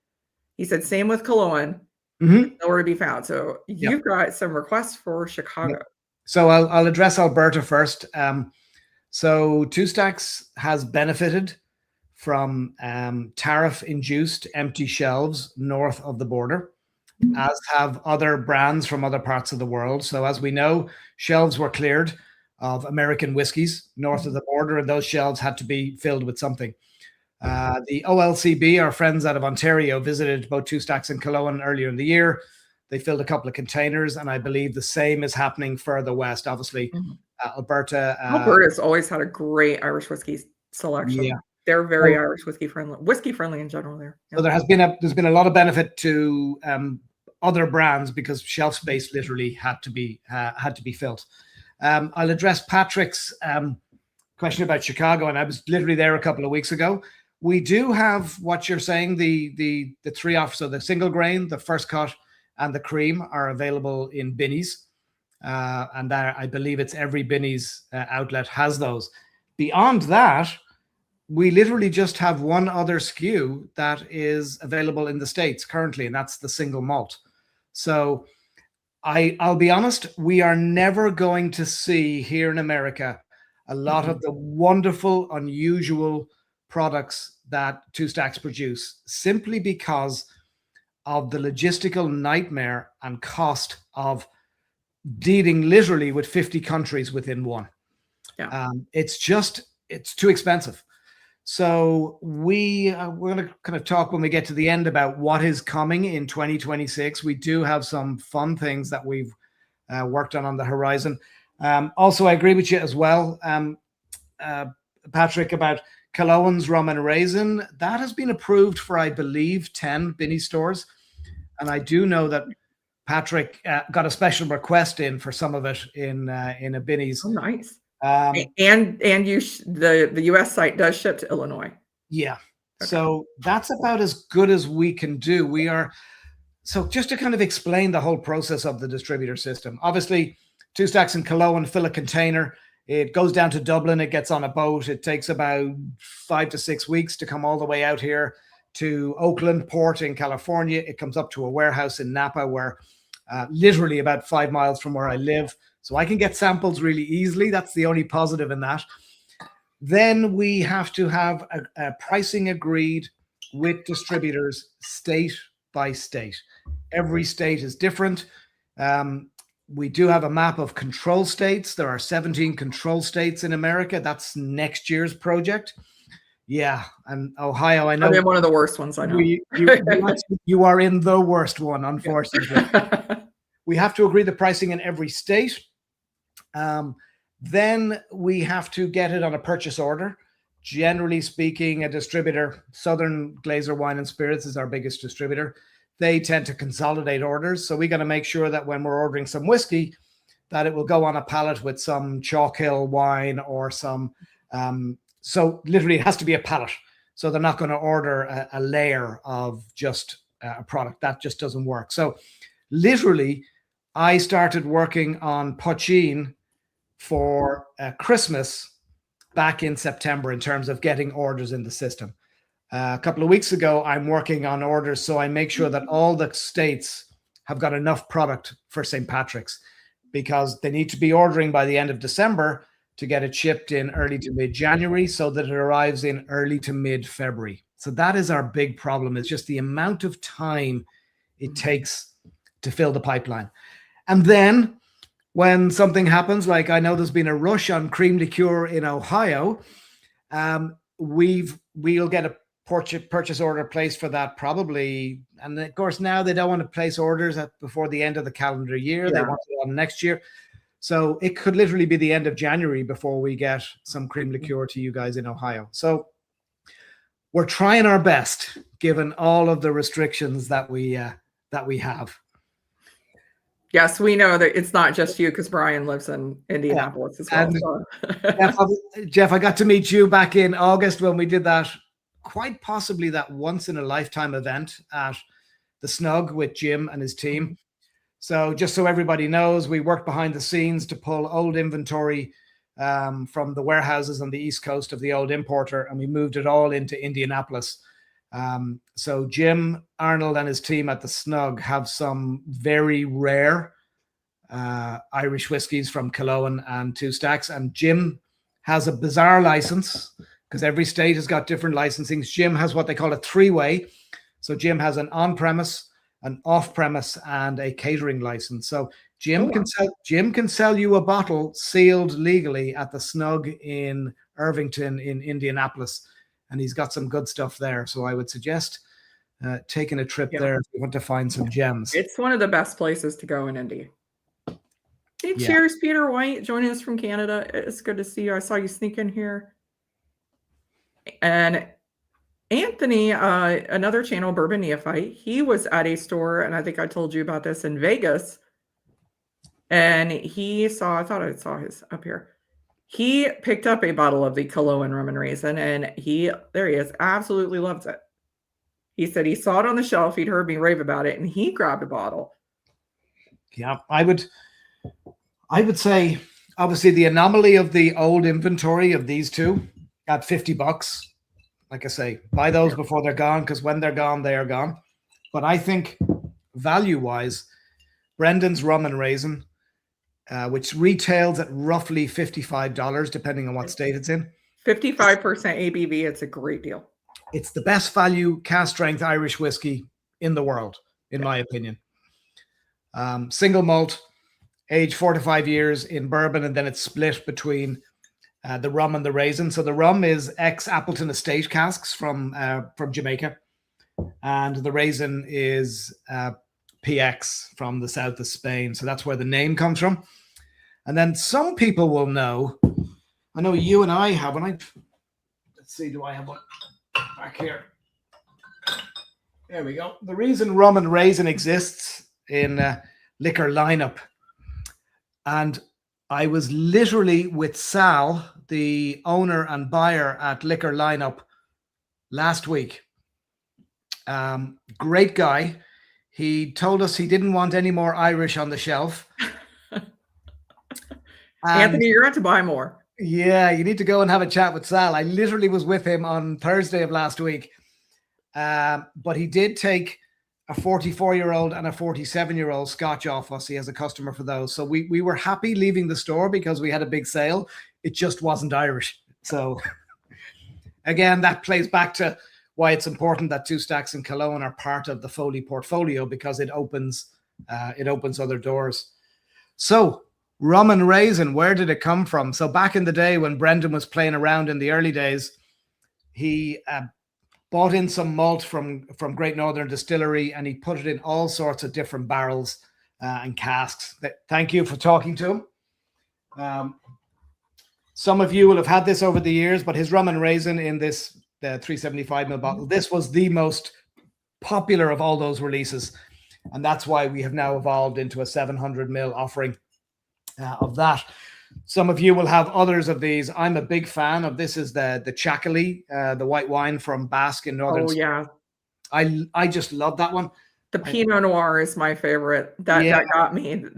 he said, same with Killowen, nowhere to be found. So you've got some requests for Chicago. Yep. So I'll address Alberta first. So Two Stacks has benefited from tariff-induced empty shelves north of the border, as have other brands from other parts of the world. So as we know, shelves were cleared of American whiskies north of the border, and those shelves had to be filled with something. The OLCB, our friends out of Ontario, visited both Two Stacks and Killowen earlier in the year. They filled a couple of containers, and I believe the same is happening further west. Obviously, Alberta. Alberta's always had a great Irish whiskey selection. Yeah. They're very Irish whiskey friendly in general there. Yeah. So there's been a lot of benefit to other brands because shelf space literally had to be filled. I'll address Patrick's question about Chicago, and I was literally there a couple of weeks ago. We do have what you're saying, the three off, so the single grain, the first cut, and the cream are available in Binnies, and there I believe it's every Binnies outlet has those. Beyond that, we literally just have one other SKU that is available in the States currently, and that's the single malt. So I'll be honest, we are never going to see here in America a lot of the wonderful, unusual products that Two Stacks produce, simply because of the logistical nightmare and cost of dealing literally with 50 countries within one. Yeah. It's too expensive. So we're going to kind of talk when we get to the end about what is coming in 2026. We do have some fun things that we've worked on the horizon. Also, I agree with you as well, Patrick, about Killowen's rum and raisin. That has been approved for, I believe, 10 Binny stores. And I do know that Patrick got a special request in for some of it in a Binny's. Oh, nice. And the US site does ship to Illinois. Yeah. Okay. So that's about as good as we can do. So just to kind of explain the whole process of the distributor system. Obviously, Two Stacks and Killowen fill a container. It goes down to Dublin. It gets on a boat. It takes about 5 to 6 weeks to come all the way out here to Oakland Port in California. It comes up to a warehouse in Napa, where literally about 5 miles from where I live. So I can get samples really easily. That's the only positive in that. Then we have to have a pricing agreed with distributors state by state. Every state is different. We do have a map of control states. There are 17 control states in America. That's next year's project. Yeah, and Ohio, I know. I'm in one of the worst ones, I know. You are in the worst one, unfortunately. We have to agree the pricing in every state. Then we have to get it on a purchase order. Generally speaking, a distributor, Southern Glazer Wine and Spirits is our biggest distributor. They tend to consolidate orders. So we got to make sure that when we're ordering some whiskey, that it will go on a pallet with some Chalk Hill wine or some, so literally it has to be a pallet. So they're not going to order a layer of just a product. That just doesn't work. So literally, I started working on poachine for Christmas back in September in terms of getting orders in the system. A couple of weeks ago, I'm working on orders, so I make sure that all the states have got enough product for St. Patrick's, because they need to be ordering by the end of December to get it shipped in early to mid-January so that it arrives in early to mid-February. So that is our big problem. It's just the amount of time it takes to fill the pipeline. And then when something happens, like I know there's been a rush on cream liqueur in Ohio, we'll get a purchase order placed for that probably. And of course, now they don't want to place orders before the end of the calendar year. Yeah. They want it on next year. So it could literally be the end of January before we get some cream liqueur to you guys in Ohio. So we're trying our best, given all of the restrictions that we have. Yes, we know that it's not just you, because Brian lives in Indianapolis as well. And Jeff, I got to meet you back in August when we did that, quite possibly that once in a lifetime event at the Snug with Jim and his team. So just so everybody knows, we worked behind the scenes to pull old inventory from the warehouses on the East Coast of the old importer, and we moved it all into Indianapolis. So Jim Arnold and his team at the Snug have some very rare Irish whiskies from Killowen and Two Stacks. And Jim has a bizarre license because every state has got different licensings. Jim has what they call a three-way. So Jim has an on-premise, an off-premise, and a catering license. So Jim can sell you a bottle sealed legally at the Snug in Irvington in Indianapolis. And he's got some good stuff there. So I would suggest taking a trip there if you want to find some gems. It's one of the best places to go in Indy. Hey, cheers, Peter White, joining us from Canada. It's good to see you. I saw you sneak in here. And Anthony, another channel, Bourbon Neophyte, he was at a store, and I think I told you about this, in Vegas. And he saw, I thought I saw his up here. He picked up a bottle of the Killowen Rum and Raisin, and there he is, absolutely loves it. He said he saw it on the shelf, he'd heard me rave about it, and he grabbed a bottle. Yeah, I would say, obviously, the anomaly of the old inventory of these two at $50. Like I say, buy those before they're gone, because when they're gone, they are gone. But I think value-wise, Brendan's Rum and Raisin, which retails at roughly $55, depending on what state it's in. 55% ABV, it's a great deal. It's the best value cast strength Irish whiskey in the world, in my opinion. Single malt, aged 4 to 5 years in bourbon, and then it's split between the rum and the raisin. So the rum is ex-Appleton Estate casks from Jamaica, and the raisin is PX from the south of Spain. So that's where the name comes from. And then some people will know, I know you and I have one. Let's see, do I have one back here? There we go. The reason Rum and Raisin exists in Liquor Lineup, and I was literally with Sal, the owner and buyer at Liquor Lineup, last week. Great guy. He told us he didn't want any more Irish on the shelf. Anthony, you're going to buy more. Yeah, you need to go and have a chat with Sal. I literally was with him on Thursday of last week. But he did take a 44-year-old and a 47-year-old Scotch off us. He has a customer for those. So we were happy leaving the store because we had a big sale. It just wasn't Irish. So again, that plays back to why it's important that Two Stacks and Killowen are part of the Foley portfolio, because it opens other doors. So Rum and Raisin, where did it come from? So back in the day when Brendan was playing around in the early days, he bought in some malt from Great Northern Distillery, and he put it in all sorts of different barrels and casks. Thank you for talking to him. Some of you will have had this over the years, but his Rum and Raisin in this 375ml bottle, this was the most popular of all those releases. And that's why we have now evolved into a 700ml offering of that. Some of you will have others of these. I'm a big fan of this. Is the Chacoli, the white wine from Basque in Northern Spain. Yeah. I just love that one. The Pinot Noir is my favorite. That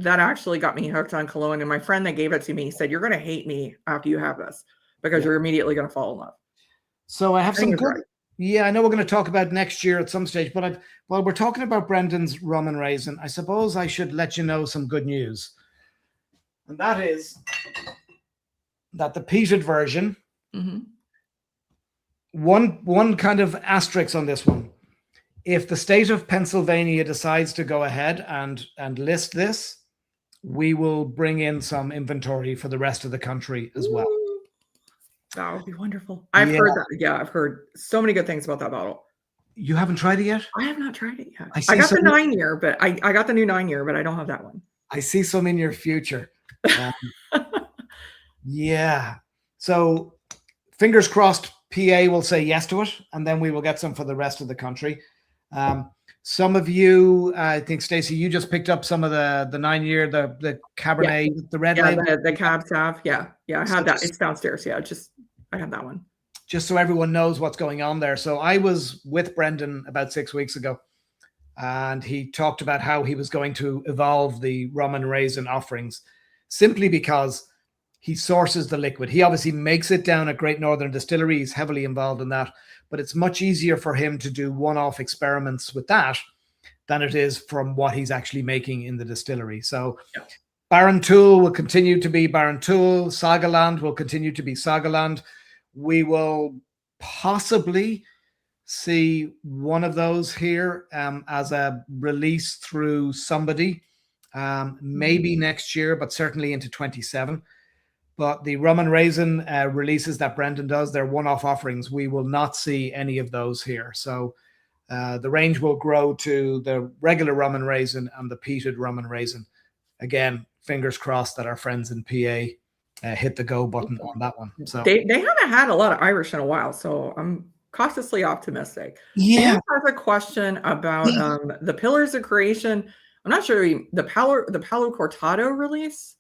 actually got me hooked on Killowen. And my friend that gave it to me said, "You're going to hate me after you have this, because you're immediately going to fall in love." So I have some good. Right. Yeah, I know we're going to talk about next year at some stage, but while we're talking about Brendan's Rum and Raisin, I suppose I should let you know some good news. And that is that the peated version, one kind of asterisk on this one. If the state of Pennsylvania decides to go ahead and list this, we will bring in some inventory for the rest of the country as well. That would be wonderful. I've heard that. Yeah, I've heard so many good things about that bottle. You haven't tried it yet? I have not tried it yet. I got the 9-year, but I got the new 9-year, but I don't have that one. I see some in your future. Yeah. So fingers crossed PA will say yes to it, and then we will get some for the rest of the country. Some of you, I think, Stacey, you just picked up some of the 9-year, the Cabernet, the red label. The Cab Sav. Yeah. I have that. It's downstairs. Yeah, I have that one. Just so everyone knows what's going on there. So I was with Brendan about 6 weeks ago, and he talked about how he was going to evolve the rum and raisin offerings simply because he sources the liquid. He obviously makes it down at Great Northern Distillery. He's heavily involved in that, but it's much easier for him to do one-off experiments with that than it is from what he's actually making in the distillery. So Barrontool will continue to be Barrontool. Sagaland will continue to be Sagaland. We will possibly see one of those here as a release through somebody, maybe next year, but certainly into 27. But the rum and raisin releases that Brendan does, they're one-off offerings. We will not see any of those here. So the range will grow to the regular rum and raisin and the peated rum and raisin. Again, fingers crossed that our friends in PA hit the go button on that one. So they haven't had a lot of Irish in a while, so I'm cautiously optimistic. Yeah. I have a question about the Pillars of Creation. I'm not sure the Palo Cortado release.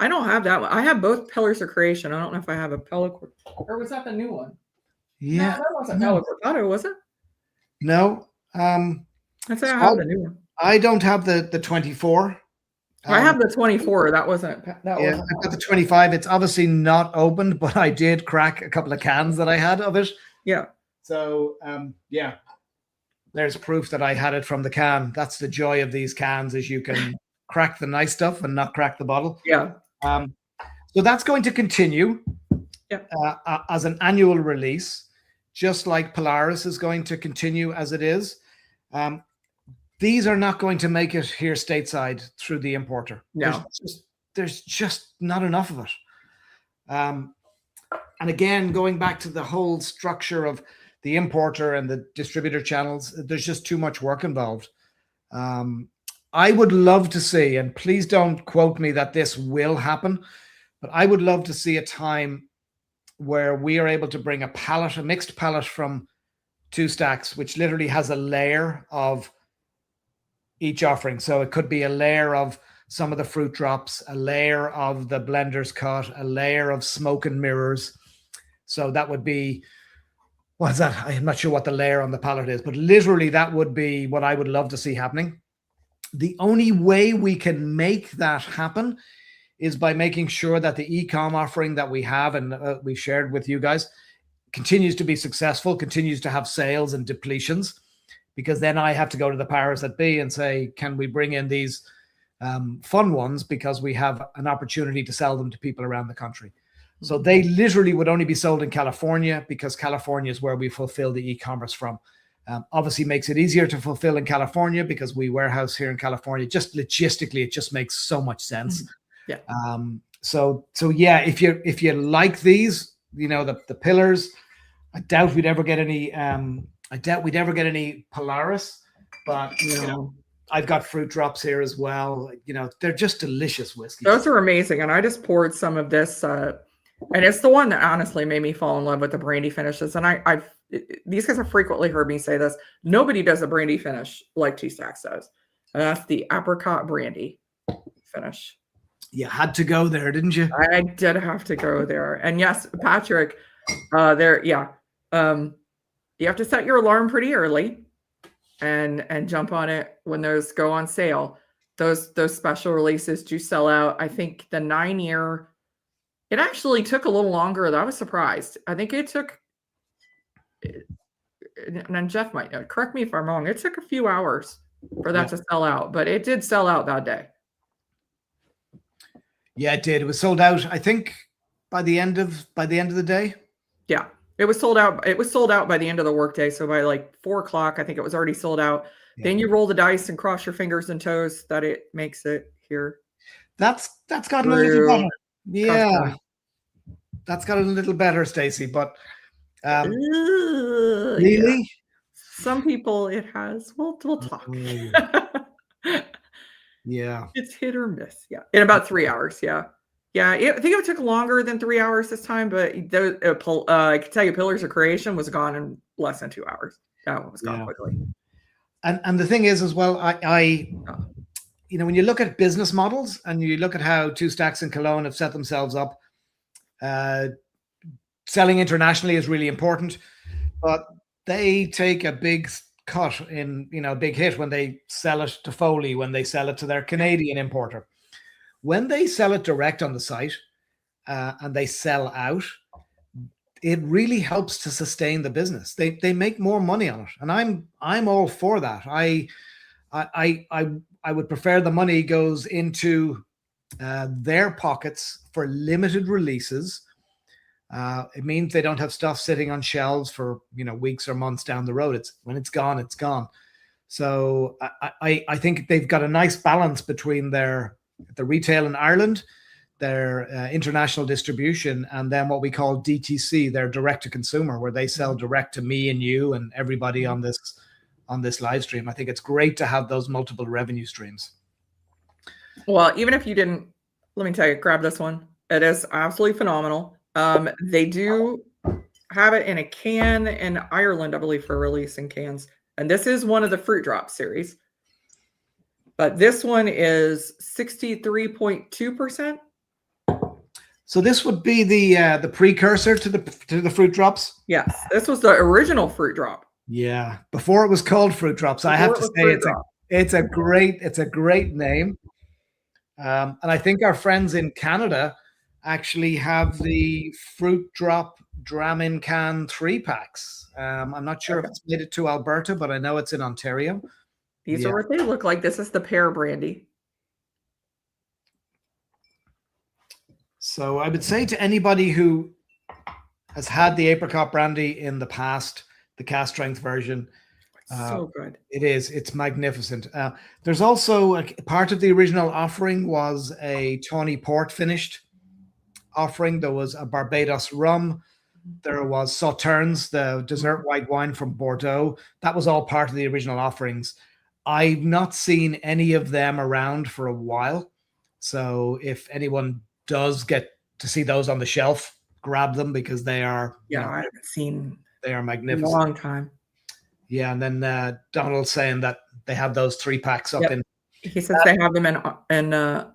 I don't have that one. I have both Pillars of Creation. I don't know if I have a Palo, or was that the new one? Yeah, no, that wasn't Palo Cortado, was it? No. I say I have the new one. I don't have the 24. I have the 24. That wasn't. I've got the 25. It's obviously not opened, but I did crack a couple of cans that I had of it. Yeah. So there's proof that I had it from the can. That's the joy of these cans, is you can crack the nice stuff and not crack the bottle. Yeah. So that's going to continue as an annual release, just like Polaris is going to continue as it is. These are not going to make it here stateside through the importer. No. There's just not enough of it. And again, going back to the whole structure of the importer and the distributor channels, there's just too much work involved. I would love to see, and please don't quote me that this will happen, but I would love to see a time where we are able to bring a mixed pallet from Two Stacks, which literally has a layer of each offering. So it could be a layer of some of the fruit drops, a layer of the blender's cut, a layer of smoke and mirrors. So that would be, what's that? I'm not sure what the layer on the pallet is, but literally that would be what I would love to see happening. The only way we can make that happen is by making sure that the e-com offering that we have and we've shared with you guys continues to be successful, continues to have sales and depletions, because then I have to go to the powers that be and say, can we bring in these fun ones, because we have an opportunity to sell them to people around the country. So they literally would only be sold in California, because California is where we fulfill the e-commerce from. Obviously makes it easier to fulfill in California because we warehouse here in California. Just logistically, it just makes so much sense. Yeah. So yeah, if you like these, the pillars, I doubt we'd ever get any. I doubt we'd ever get any Polaris, but I've got fruit drops here as well. They're just delicious whiskeys. Those are amazing, and I just poured some of this, and it's the one that honestly made me fall in love with the brandy finishes. And these guys have frequently heard me say this. Nobody does a brandy finish like Two Stacks does. And that's the apricot brandy finish. You had to go there, didn't you? I did have to go there. And yes, Patrick, you have to set your alarm pretty early and jump on it when those go on sale. Those special releases do sell out. I think the 9-year, it actually took a little longer. I was surprised. I think it took, and then Jeff might know, correct me if I'm wrong, it took a few hours for that to sell out, but it did sell out that day. Yeah, it did. It was sold out, I think, by the end of the day. Yeah, it was sold out. It was sold out by the end of the workday. So by like 4 o'clock, I think it was already sold out. Yeah. Then you roll the dice and cross your fingers and toes that it makes it here. That's gotten a little better. Yeah. That's got a little better, Stacey. But Yeah. really, Some people it has. We'll talk. Yeah. It's hit or miss. Yeah, in about 3 hours. Yeah, yeah. I think it took longer than 3 hours this time, but I can tell you, Pillars of Creation was gone in less than 2 hours. That one was gone quickly. And the thing is, as well, when you look at business models and you look at how Two Stacks and Cologne have set themselves up, selling internationally is really important, but they take a big cut in, big hit when they sell it to Foley, when they sell it to their Canadian importer. When they sell it direct on the site and they sell out, it really helps to sustain the business. They make more money on it, and I'm all for that. I would prefer the money goes into their pockets for limited releases. It means they don't have stuff sitting on shelves for weeks or months down the road. When it's gone, it's gone. So I think they've got a nice balance between the retail in Ireland, their international distribution, and then what we call DTC, their direct to consumer, where they sell direct to me and you and everybody on this live stream. I think it's great to have those multiple revenue streams. Well, even if you didn't, let me tell you, grab this one. It is absolutely phenomenal. They do have it in a can in Ireland, I believe, for release in cans. And this is one of the Fruit Drop series. But this one is 63.2%. So this would be the precursor to the Fruit Drops? Yes, this was the original Fruit Drop. Yeah, before it was called Fruit Drops. I have to say it's a great name. And I think our friends in Canada actually have the Fruit Drop Dramin Can 3-packs. I'm not sure if it's made it to Alberta, but I know it's in Ontario. These are what they look like. This is the pear brandy. So I would say to anybody who has had the apricot brandy in the past, the cast strength version, so good. It is. It's magnificent. There's also a part of the original offering was a tawny port finished offering. There was a Barbados rum. There was Sauternes, the dessert white wine from Bordeaux. That was all part of the original offerings. I've not seen any of them around for a while. So if anyone does get to see those on the shelf, grab them because they are. Yeah, I haven't seen. They are magnificent. In a long time. Yeah, and then Donald's saying that they have those 3-packs up in. He says they have them in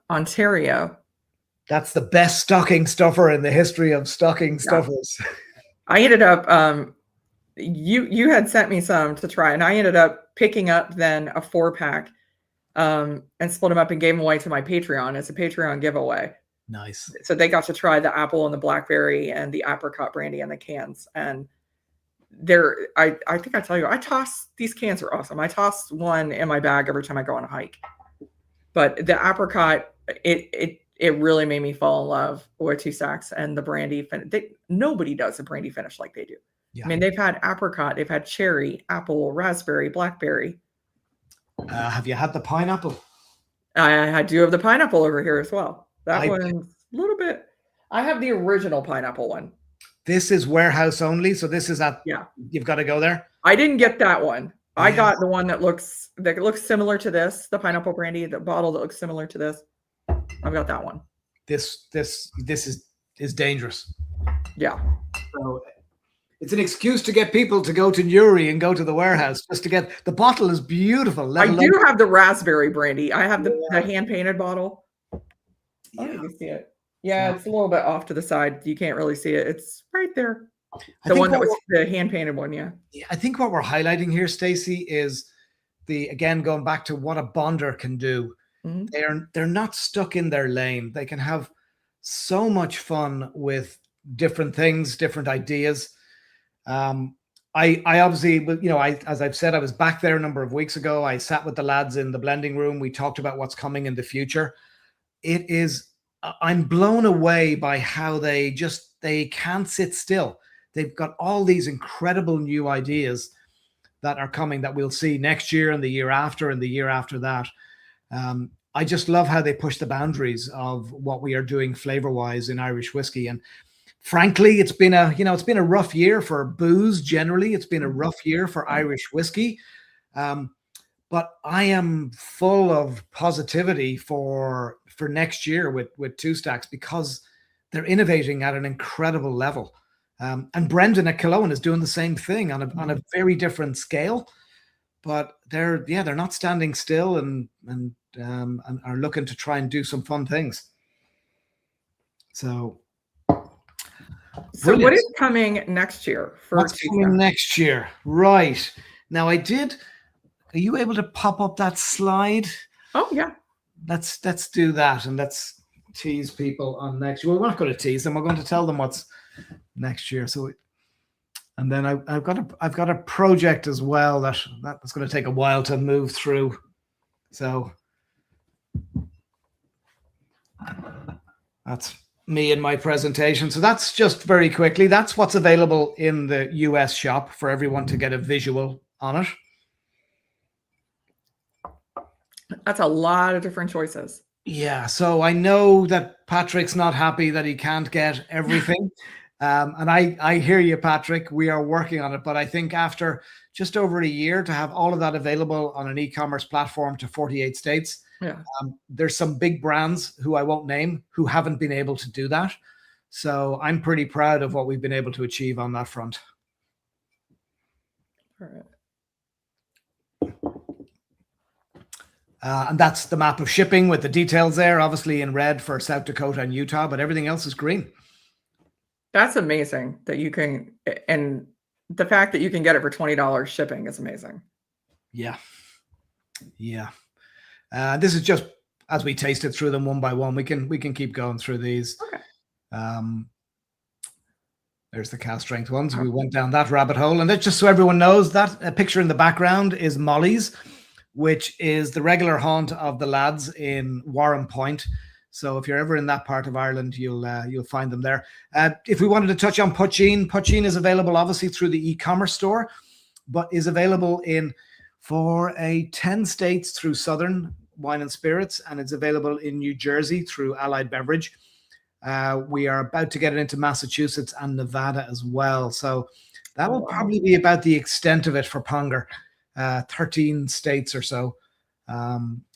Ontario. That's the best stocking stuffer in the history of stocking stuffers. I ended up. You had sent me some to try, and I ended up picking up then a 4-pack, and split them up and gave them away to my Patreon as a Patreon giveaway. Nice. So they got to try the apple and the blackberry and the apricot brandy and the cans. And I think I tell you, these cans are awesome. I toss one in my bag every time I go on a hike. But the apricot, it really made me fall in love with Two Stacks and the brandy. Nobody does a brandy finish like they do. Yeah. I mean, they've had apricot, they've had cherry, apple, raspberry, blackberry. Have you had the pineapple? I do have the pineapple over here as well. That one's a little bit. I have the original pineapple one. This is warehouse only, so this is you've got to go there. I didn't get that one. Yeah. I got the one that looks similar to this, the pineapple brandy, the bottle that looks similar to this. I've got that one. This is dangerous. Yeah. So it's an excuse to get people to go to Newry and go to the warehouse just to get the bottle is beautiful. I do have the raspberry brandy. I have the hand painted bottle. Yeah. Oh, you can see it. Yeah, it's a little bit off to the side. You can't really see it. It's right there. The one that was the hand painted one. Yeah. I think what we're highlighting here, Stacey, is again going back to what a bonder can do. Mm-hmm. They're not stuck in their lane. They can have so much fun with different things, different ideas. I obviously, as I've said, I was back there a number of weeks ago. I sat with the lads in the blending room. We talked about what's coming in the future. I'm blown away by how they can't sit still. They've got all these incredible new ideas that are coming that we'll see next year and the year after and the year after that. I just love how they push the boundaries of what we are doing flavor-wise in Irish whiskey. And frankly, it's been a rough year for booze generally. It's been a rough year for Irish whiskey. But I am full of positivity for next year with Two Stacks, because they're innovating at an incredible level. And Brendan at Killowen is doing the same thing on a very different scale. But they're not standing still and are looking to try and do some fun things. So what is coming next year for What's coming next year? Right. Now, are you able to pop up that slide? Oh, yeah. Let's do that, and let's tease people on next year. Well, we're not going to tease them. We're going to tell them what's next year. So, and then I've got a project as well that's going to take a while to move through. So that's me and my presentation. So that's just very quickly. That's what's available in the US shop for everyone to get a visual on it. That's a lot of different choices. Yeah, so I know that Patrick's not happy that he can't get everything. And I hear you, Patrick. We are working on it. But I think after just over a year to have all of that available on an e-commerce platform to 48 states, there's some big brands who I won't name who haven't been able to do that. So I'm pretty proud of what we've been able to achieve on that front. All right. And that's the map of shipping with the details there, obviously in red for South Dakota and Utah, but everything else is green. That's amazing that you can, and the fact that you can get it for $20 shipping is amazing. Yeah. Yeah. This is just as we tasted through them one by one. We can keep going through these. Okay. There's the cast strength ones. We went down that rabbit hole. And that's just so everyone knows, that picture in the background is Molly's, which is the regular haunt of the lads in Warren Point. So if you're ever in that part of Ireland, you'll find them there. If we wanted to touch on Poitín is available obviously through the e-commerce store, but is available for 10 states through Southern Wine and Spirits, and it's available in New Jersey through Allied Beverage. We are about to get it into Massachusetts and Nevada as well. So that will probably be about the extent of it for Ponger. 13 states or so.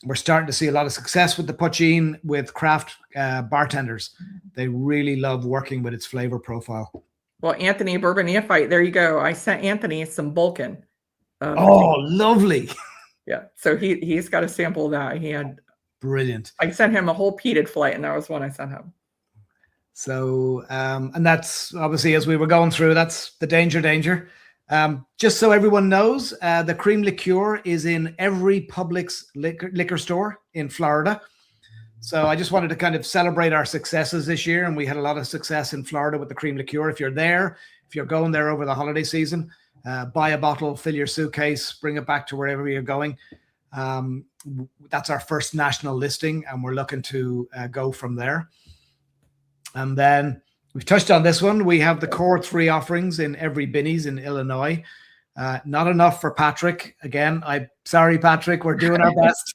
We're starting to see a lot of success with the Poitín with craft bartenders. They really love working with its flavor profile. Well, Anthony, Bourbon Neophyte, there you go. I sent Anthony some Balkan. Lovely. Yeah, so he's got a sample of that. He had brilliant. I sent him a whole peated flight, and that was one I sent him. So, and that's obviously, as we were going through, that's the danger. Just so everyone knows, the cream liqueur is in every Publix liquor store in Florida. So I just wanted to kind of celebrate our successes this year, and we had a lot of success in Florida with the cream liqueur. If you're going there over the holiday season, buy a bottle, fill your suitcase, bring it back to wherever you're going. That's our first national listing, and we're looking to go from there. And then we've touched on this one. We have the core 3 offerings in every Binny's in Illinois. Not enough for Patrick. Again, I'm sorry, Patrick. We're doing our best.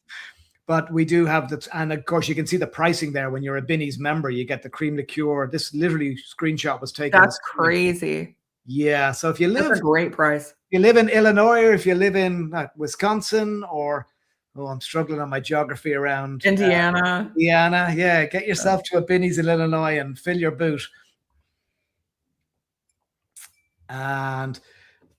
But we do have and of course, you can see the pricing there. When you're a Binny's member, you get the cream liqueur. This literally screenshot was taken. That's crazy. Yeah. So if you live... That's a great price. If you live in Illinois, or if you live in Wisconsin, or... I'm struggling on my geography around Indiana. Yeah, get yourself to a Binny's in Illinois and fill your boot. And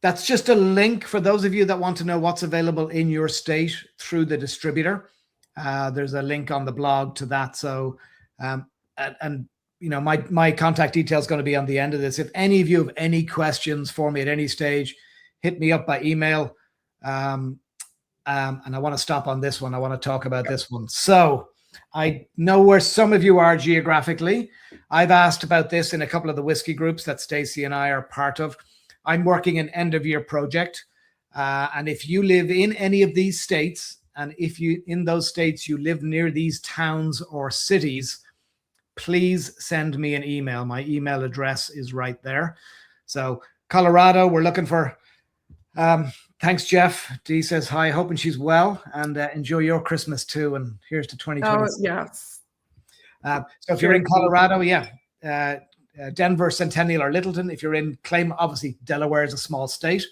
that's just a link for those of you that want to know what's available in your state through the distributor. There's a link on the blog to that. So, and you know, my contact details going to be on the end of this. If any of you have any questions for me at any stage, hit me up by email. And I want to stop on this one. I want to talk about this one. So I know where some of you are geographically. I've asked about this in a couple of the whiskey groups that Stacey and I are part of. I'm working an end of year project. And if you live in any of these states, and if you in those states you live near these towns or cities, please send me an email. My email address is right there. So Colorado, we're looking for... Thanks, Jeff. Dee says hi, hoping she's well, and enjoy your Christmas too. And here's to 2020. Oh, yes. So if you're in Colorado, Denver, Centennial, or Littleton. If you're in Claymont, obviously Delaware is a small state.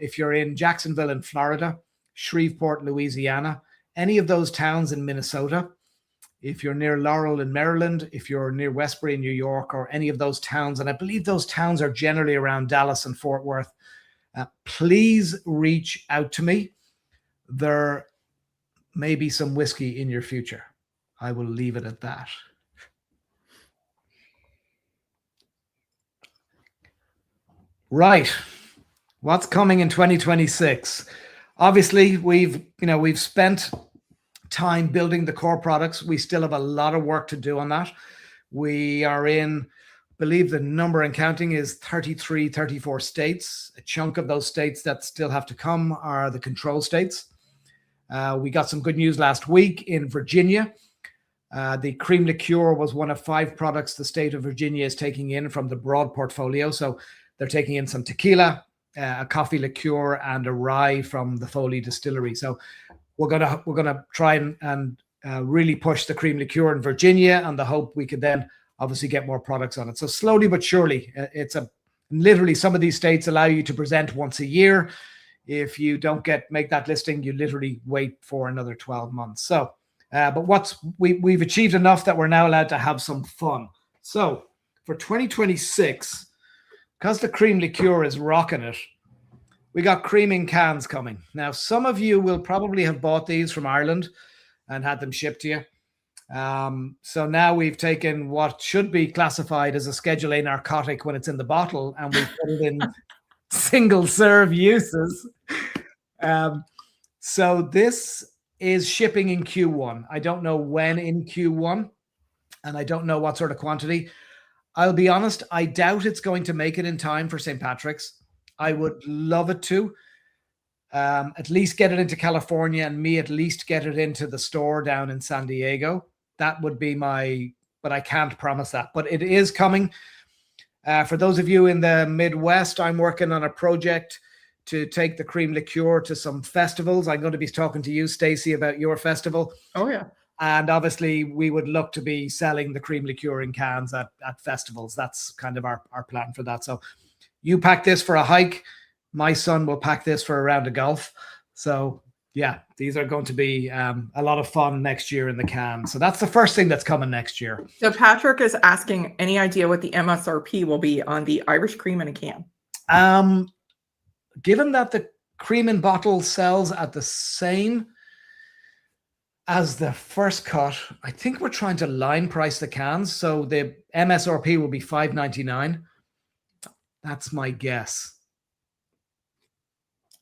If you're in Jacksonville in Florida, Shreveport, Louisiana, any of those towns in Minnesota, if you're near Laurel in Maryland, if you're near Westbury in New York, or any of those towns, and I believe those towns are generally around Dallas and Fort Worth, please reach out to me. There may be some whiskey in your future. I will leave it at that. Right. What's coming in 2026? Obviously, we've spent time building the core products. We still have a lot of work to do on that. We are in, I believe the number and counting is 33, 34 states. A chunk of those states that still have to come are the control states. We got some good news last week in Virginia. The cream liqueur was one of 5 products the state of Virginia is taking in from the broad portfolio. So they're taking in some tequila, a coffee liqueur, and a rye from the Foley distillery. So we're gonna try and really push the cream liqueur in Virginia, and the hope we could then obviously get more products on it. So slowly but surely, literally some of these states allow you to present once a year. If you don't make that listing, you literally wait for another 12 months. So, but we've achieved enough that we're now allowed to have some fun. So for 2026, because the cream liqueur is rocking it, we got cream in cans coming. Now, some of you will probably have bought these from Ireland and had them shipped to you. So now we've taken what should be classified as a Schedule A narcotic when it's in the bottle, and we put it in single serve uses. So this is shipping in Q1. I don't know when in Q1, and I don't know what sort of quantity. I'll be honest, I doubt it's going to make it in time for St. Patrick's. I would love it to at least get it into California, and me at least get it into the store down in San Diego. That would be but I can't promise that. But it is coming. For those of you in the Midwest, I'm working on a project to take the cream liqueur to some festivals. I'm going to be talking to you, Stacey, about your festival. Oh, yeah. And obviously, we would look to be selling the cream liqueur in cans at festivals. That's kind of our plan for that. So you pack this for a hike. My son will pack this for a round of golf. So yeah, these are going to be a lot of fun next year in the can. So that's the first thing that's coming next year. So Patrick is asking, any idea what the MSRP will be on the Irish cream in a can? Given that the cream in bottle sells at the same as the first cut, I think we're trying to line price the cans. So the MSRP will be $5.99. That's my guess.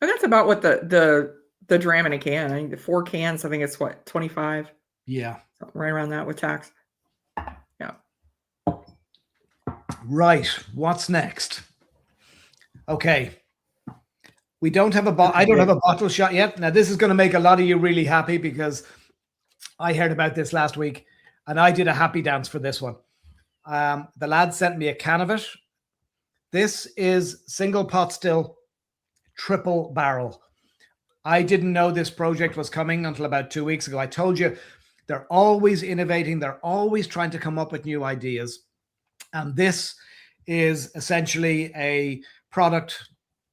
And that's about what the dram in a can. I think the 4 cans, I think it's what, 25? Yeah. Right around that with tax. Yeah. Right. What's next? Okay. We don't have I don't have a bottle shot yet. Now, this is going to make a lot of you really happy because I heard about this last week and I did a happy dance for this one. The lad sent me a can of it. This is single pot still, triple barrel. I didn't know this project was coming until about 2 weeks ago. I told you they're always innovating. They're always trying to come up with new ideas. And this is essentially a product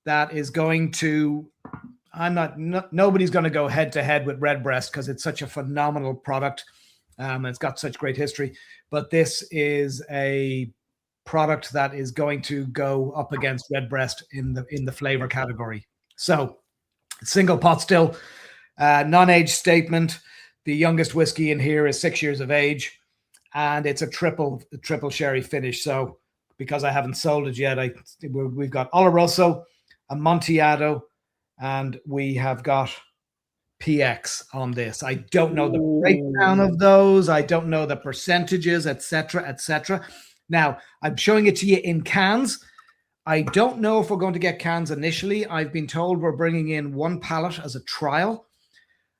that is going to, nobody's going to go head to head with Redbreast because it's such a phenomenal product. And it's got such great history. But this is a product that is going to go up against Redbreast in the flavor category. So single pot still, non-age statement. The youngest whiskey in here is 6 years of age, and it's a triple sherry finish. So because I haven't sold it yet, we've got Oloroso, Amontillado, and we have got PX on this. I don't know the breakdown of those. I don't know the percentages, etc., etc. Now, I'm showing it to you in cans. I don't know if we're going to get cans initially. I've been told we're bringing in 1 pallet as a trial.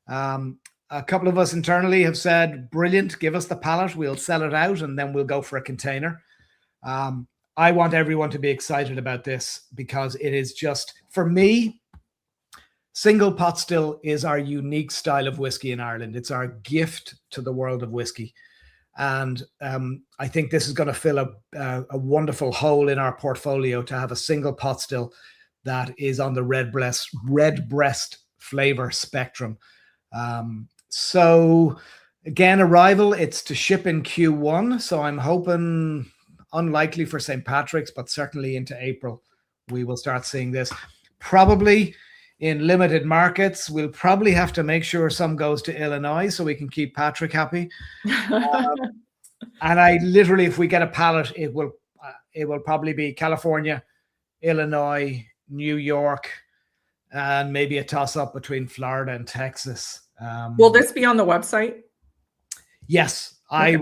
A couple of us internally have said, brilliant, give us the pallet. We'll sell it out and then we'll go for a container. I want everyone to be excited about this because it is just, for me, single pot still is our unique style of whiskey in Ireland. It's our gift to the world of whiskey. And I think this is going to fill a wonderful hole in our portfolio to have a single pot still that is on the redbreast flavor spectrum. So again, arrival, it's to ship in Q1. So I'm hoping, unlikely for St. Patrick's, but certainly into April, we will start seeing this. Probably in limited markets. We'll probably have to make sure some goes to Illinois so we can keep Patrick happy. And I literally, if we get a pallet, it will probably be California, Illinois, New York, and maybe a toss-up between Florida and Texas. Will this be on the website? Yes, okay.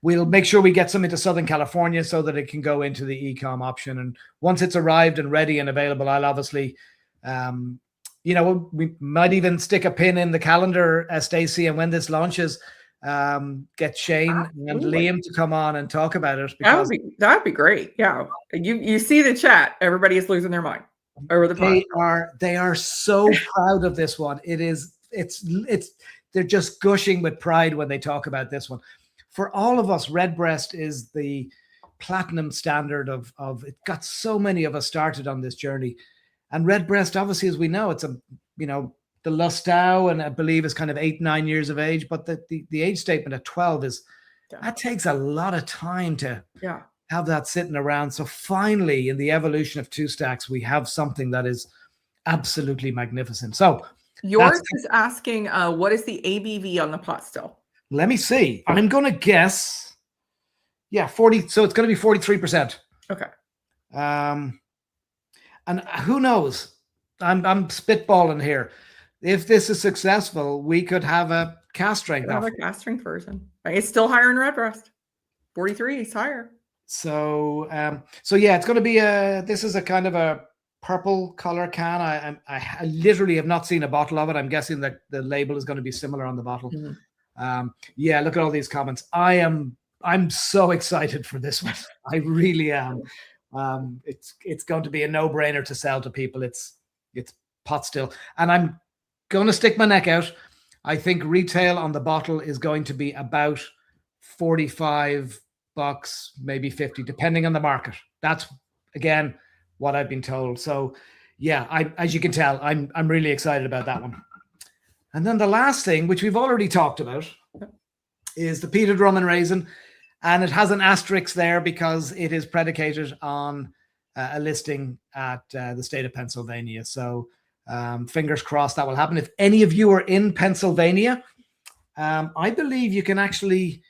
We'll make sure we get some into Southern California so that it can go into the e-com option. And once it's arrived and ready and available, I'll obviously, we might even stick a pin in the calendar, Stacey, and when this launches, get Shane and Liam to come on and talk about it. Because that'd be great. Yeah, you see the chat. Everybody is losing their mind over the They are so proud of this one. They're just gushing with pride when they talk about this one. For all of us, Redbreast is the platinum standard of it got so many of us started on this journey. And Redbreast, obviously, as we know, it's the Lustau, and I believe is kind of 8-9 years of age, but the age statement at 12 that takes a lot of time to have that sitting around. So finally, in the evolution of Two Stacks, we have something that is absolutely magnificent. So yours is asking, what is the ABV on the pot still? Let me see. I'm going to guess. Yeah, 40. So it's going to be 43%. Okay. And who knows? I'm spitballing here. If this is successful, we could have a cast strength. Have a cast strength version. It's still higher in Redbreast. 43 is higher. So yeah, it's going to be this is a kind of a purple color can. I literally have not seen a bottle of it. I'm guessing that the label is going to be similar on the bottle. Mm-hmm. Yeah, look at all these comments. I'm so excited for this one. I really am. It's going to be a no-brainer to sell to people. It's pot still, and I'm going to stick my neck out. I think retail on the bottle is going to be about $45, maybe 50, depending on the market. That's again what I've been told. So yeah, as you can tell, I'm really excited about that one. And then the last thing, which we've already talked about, is the peated rum and raisin, and it has an asterisk there because it is predicated on a listing at the state of Pennsylvania. So fingers crossed that will happen. If any of you are in Pennsylvania, I believe you can actually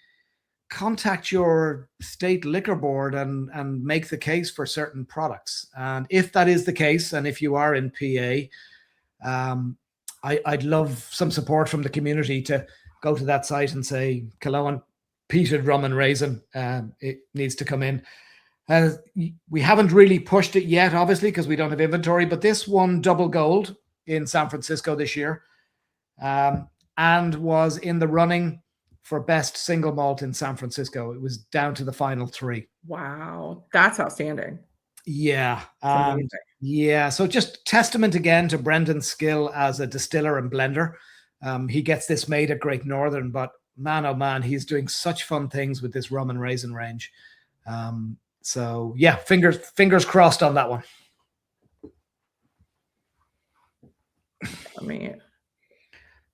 contact your state liquor board and make the case for certain products. And if that is the case, and if you are in PA, I'd love some support from the community to go to that site and say, Killowen, peated rum and raisin, it needs to come in. We haven't really pushed it yet, obviously, because we don't have inventory, but this won double gold in San Francisco this year, and was in the running for best single malt in San Francisco. It was down to the final 3. Wow, that's outstanding. Yeah. Yeah. So just testament again to Brendan's skill as a distiller and blender. He gets this made at Great Northern, but man, oh man, he's doing such fun things with this rum and raisin range. So yeah, fingers crossed on that one.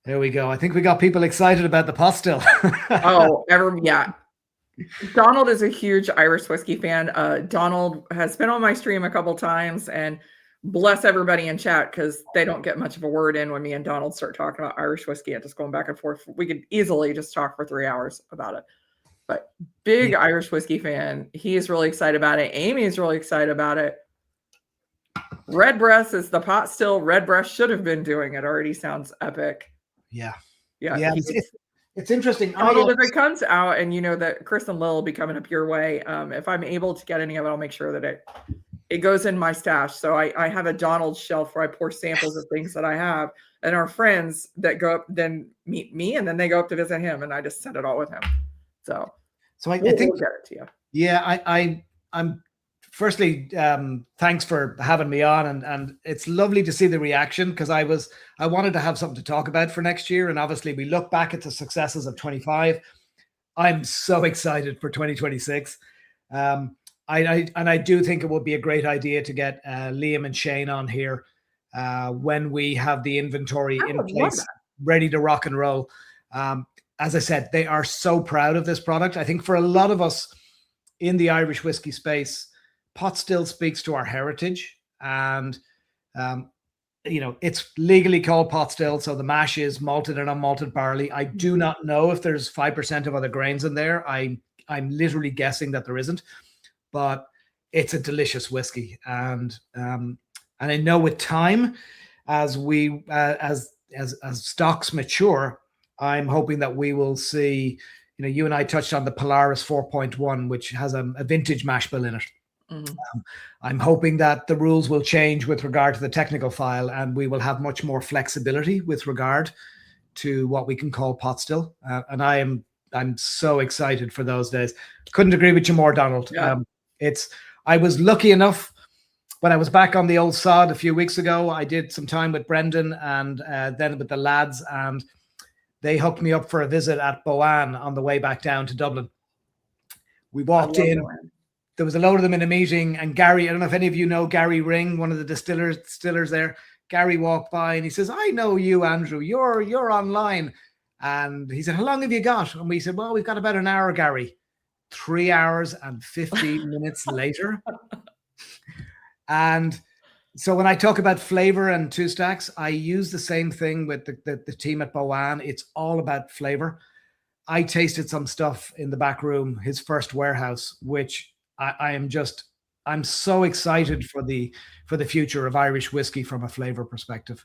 There we go. I think we got people excited about the pot still. Yeah. Donald is a huge Irish whiskey fan. Donald has been on my stream a couple times, and bless everybody in chat because they don't get much of a word in when me and Donald start talking about Irish whiskey and just going back and forth. We could easily just talk for 3 hours about it. But big Irish whiskey fan. He is really excited about it. Amy is really excited about it. Redbreast is the pot still. Redbreast should have been doing it. Already sounds epic. Yeah. It's interesting. Donald, if it comes out, and you know that Chris and Lil will be coming up your way, if I'm able to get any of it, I'll make sure that it goes in my stash. So I have a Donald shelf where I pour samples of things that I have, and our friends that go up then meet me, and then they go up to visit him, and I just send it all with him. So I think we'll get it to you. Yeah, I'm firstly, thanks for having me on, and it's lovely to see the reaction, because I wanted to have something to talk about for next year, and obviously we look back at the successes of 25. I'm so excited for 2026. I do think it would be a great idea to get Liam and Shane on here when we have the inventory I in would love place, that. ready to rock and roll. As I said, they are so proud of this product. I think for a lot of us in the Irish whiskey space, pot still speaks to our heritage, and it's legally called pot still, so the mash is malted and unmalted barley. I do not know if there's 5% of other grains in there. I'm literally guessing that there isn't, but it's a delicious whiskey, and I know with time, as we as stocks mature, I'm hoping that we will see. You and I touched on the Polaris 4.1, which has a vintage mash bill in it. I'm hoping that the rules will change with regard to the technical file, and we will have much more flexibility with regard to what we can call pot still. And I'm so excited for those days. Couldn't agree with you more, Donald. Yeah. I was lucky enough when I was back on the old sod a few weeks ago. I did some time with Brendan and then with the lads, and they hooked me up for a visit at Boan on the way back down to Dublin. We walked in. Boan. There was a load of them in a meeting, and Gary, I don't know if any of you know Gary Ring, one of the distillers there. Gary walked by and he says, "I know you, Andrew. You're online." And he said, "How long have you got?" And we said, "Well, we've got about an hour, Gary." 3 hours and 15 minutes later. And so when I talk about flavor and two stacks, I use the same thing with the team at Boan. It's all about flavor. I tasted some stuff in the back room, his first warehouse, which I'm so excited for the future of Irish whiskey from a flavor perspective.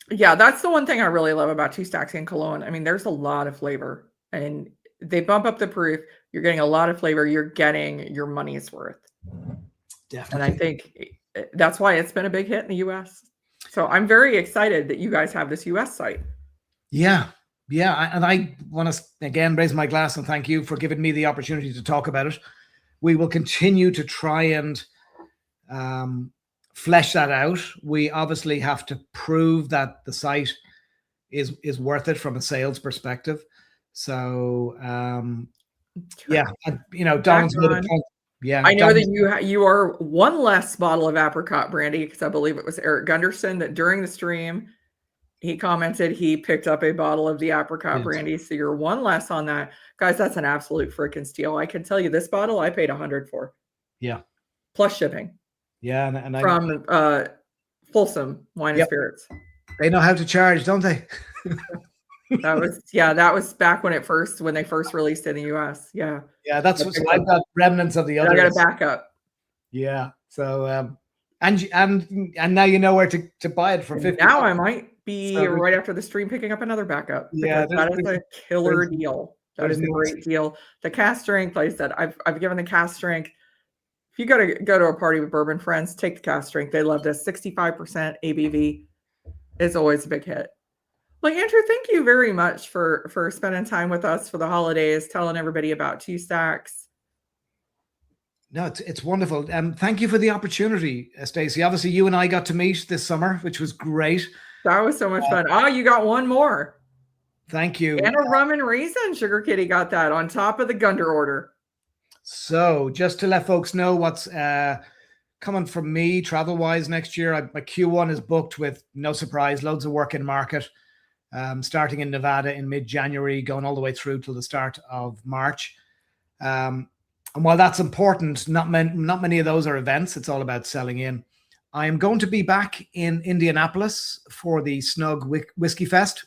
Yeah, that's the one thing I really love about Two Stacks and Cologne. I mean, there's a lot of flavor, and they bump up the proof. You're getting a lot of flavor. You're getting your money's worth. Definitely. And I think that's why it's been a big hit in the US. So I'm very excited that you guys have this US site. Yeah. And I want to, again, raise my glass and thank you for giving me the opportunity to talk about it. We will continue to try and flesh that out. We obviously have to prove that the site is worth it from a sales perspective. So, yeah, Donald's made a point. Yeah, I know that you are one less bottle of apricot brandy, because I believe it was Eric Gunderson that during the stream, he commented he picked up a bottle of the apricot brandy. So you're one less on that. Guys, that's an absolute freaking steal. I can tell you this bottle I paid $100 for. Yeah. Plus shipping. Yeah. And from Folsom Wine and Spirits. They know how to charge, don't they? That was back when they first released it in the US. Yeah. Yeah, that's what I've got remnants of the others. I got a backup. Yeah. So and now you know where to buy it for $50. Now I might be right after the stream picking up another backup. Yeah, that is a killer deal. That is a great deal. The cask strength, like I said, I've given the cask strength. If you go to a party with bourbon friends, take the cask strength. They love this. 65% ABV is always a big hit. Well, Andrew, thank you very much for spending time with us for the holidays, telling everybody about Two Stacks. No, it's wonderful. Thank you for the opportunity, Stacey. Obviously, you and I got to meet this summer, which was great. That was so much fun. Oh, you got one more. Thank you. And a rum and raisin. Sugar Kitty got that on top of the Gunder order. So just to let folks know what's coming from me travel-wise next year, my Q1 is booked with, no surprise, loads of work in market, starting in Nevada in mid-January, going all the way through till the start of March. And while that's important, not many of those are events. It's all about selling in. I am going to be back in Indianapolis for the Snug Whiskey Fest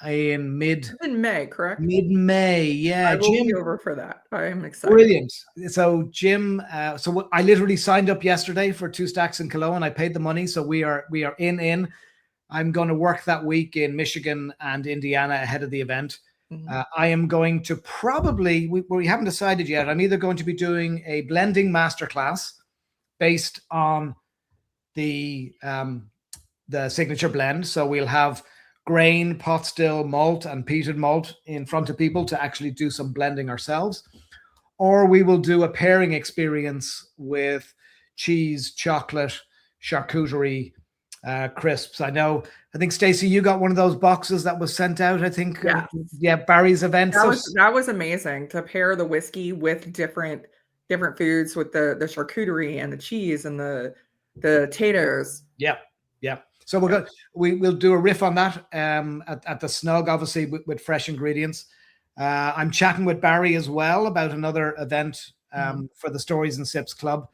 in May, correct? Mid-May, yeah. I will be over for that. I am excited. Brilliant. So Jim, so I literally signed up yesterday for Two Stacks in Cologne. I paid the money, so we are in. I'm going to work that week in Michigan and Indiana ahead of the event. Mm-hmm. I am going to probably, we haven't decided yet. I'm either going to be doing a blending masterclass based on the signature blend. So we'll have grain, pot still, malt, and peated malt in front of people to actually do some blending ourselves. Or we will do a pairing experience with cheese, chocolate, charcuterie, crisps. I think Stacey, you got one of those boxes that was sent out, I think. Yeah. Barry's event. That was amazing to pair the whiskey with different foods, with the charcuterie and the cheese and the potatoes. Yeah. So we'll do a riff on that at the Snug, obviously with fresh ingredients. I'm chatting with Barry as well about another event for the Stories and Sips Club.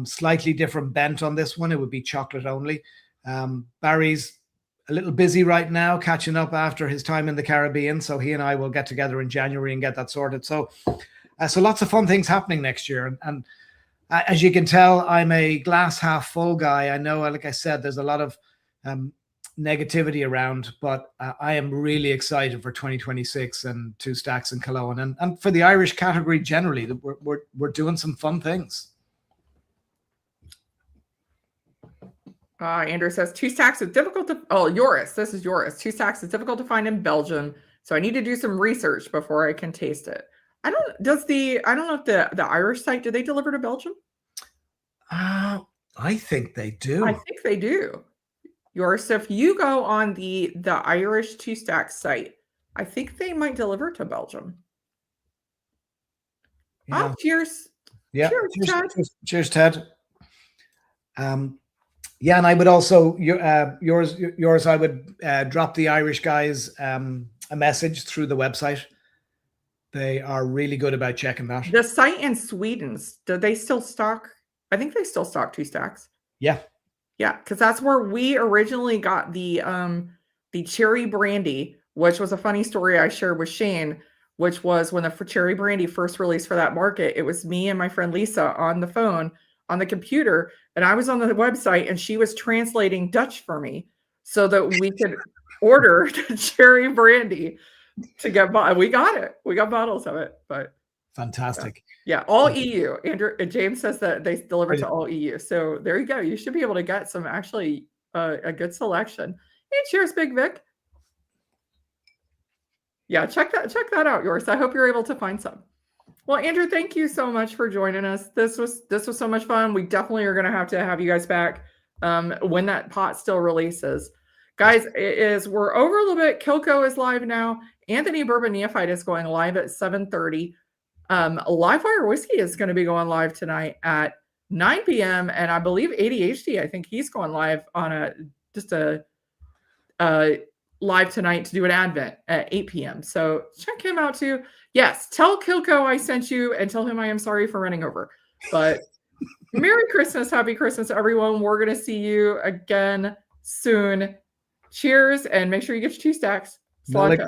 Slightly different bent on this one. It would be chocolate only. Barry's a little busy right now, catching up after his time in the Caribbean. So he and I will get together in January and get that sorted. So lots of fun things happening next year. And as you can tell, I'm a glass half full guy. I know, like I said, there's a lot of negativity around, but I am really excited for 2026 and Two Stacks and Cologne and for the Irish category generally. That we're doing some fun things. Andrew says 2 Stacks is difficult to. Oh, Joris, this is Joris. 2 Stacks is difficult to find in Belgium, so I need to do some research before I can taste it. I don't know if the Irish site, do they deliver to Belgium? I think they do. I think they do. Yours, if you go on the Irish 2 Stacks site, I think they might deliver to Belgium. Yeah. Oh, cheers. Yeah. Cheers, Ted. Cheers, Ted. Yeah, and I would also yours. I would drop the Irish guys a message through the website. They are really good about checking that. The site in Sweden's, do they still stock? I think they still stock 2 Stacks. Yeah. Yeah, because that's where we originally got the cherry brandy, which was a funny story I shared with Shane, which was when the cherry brandy first released for that market. It was me and my friend Lisa on the phone, on the computer, and I was on the website, and she was translating Dutch for me so that we could order the cherry brandy to get. We got it. We got bottles of it, but fantastic. Yeah, all EU. Andrew James says that they deliver to all EU. So there you go. You should be able to get some actually a good selection. Hey, cheers, Big Vic. Yeah, check that out, yours. I hope you're able to find some. Well, Andrew, thank you so much for joining us. This was so much fun. We definitely are going to have you guys back when that pot still releases. Guys, we're over a little bit. Kilco is live now. Anthony Bourbon Neophyte is going live at 7:30. Live Fire Whiskey is going to be going live tonight at 9 p.m. And I believe ADHD, I think he's going live on a live tonight to do an Advent at 8 p.m. So check him out too. Yes, tell Kilco I sent you and tell him I am sorry for running over. But Merry Christmas, Happy Christmas, everyone. We're going to see you again soon. Cheers, and make sure you get your 2 Stacks. Slide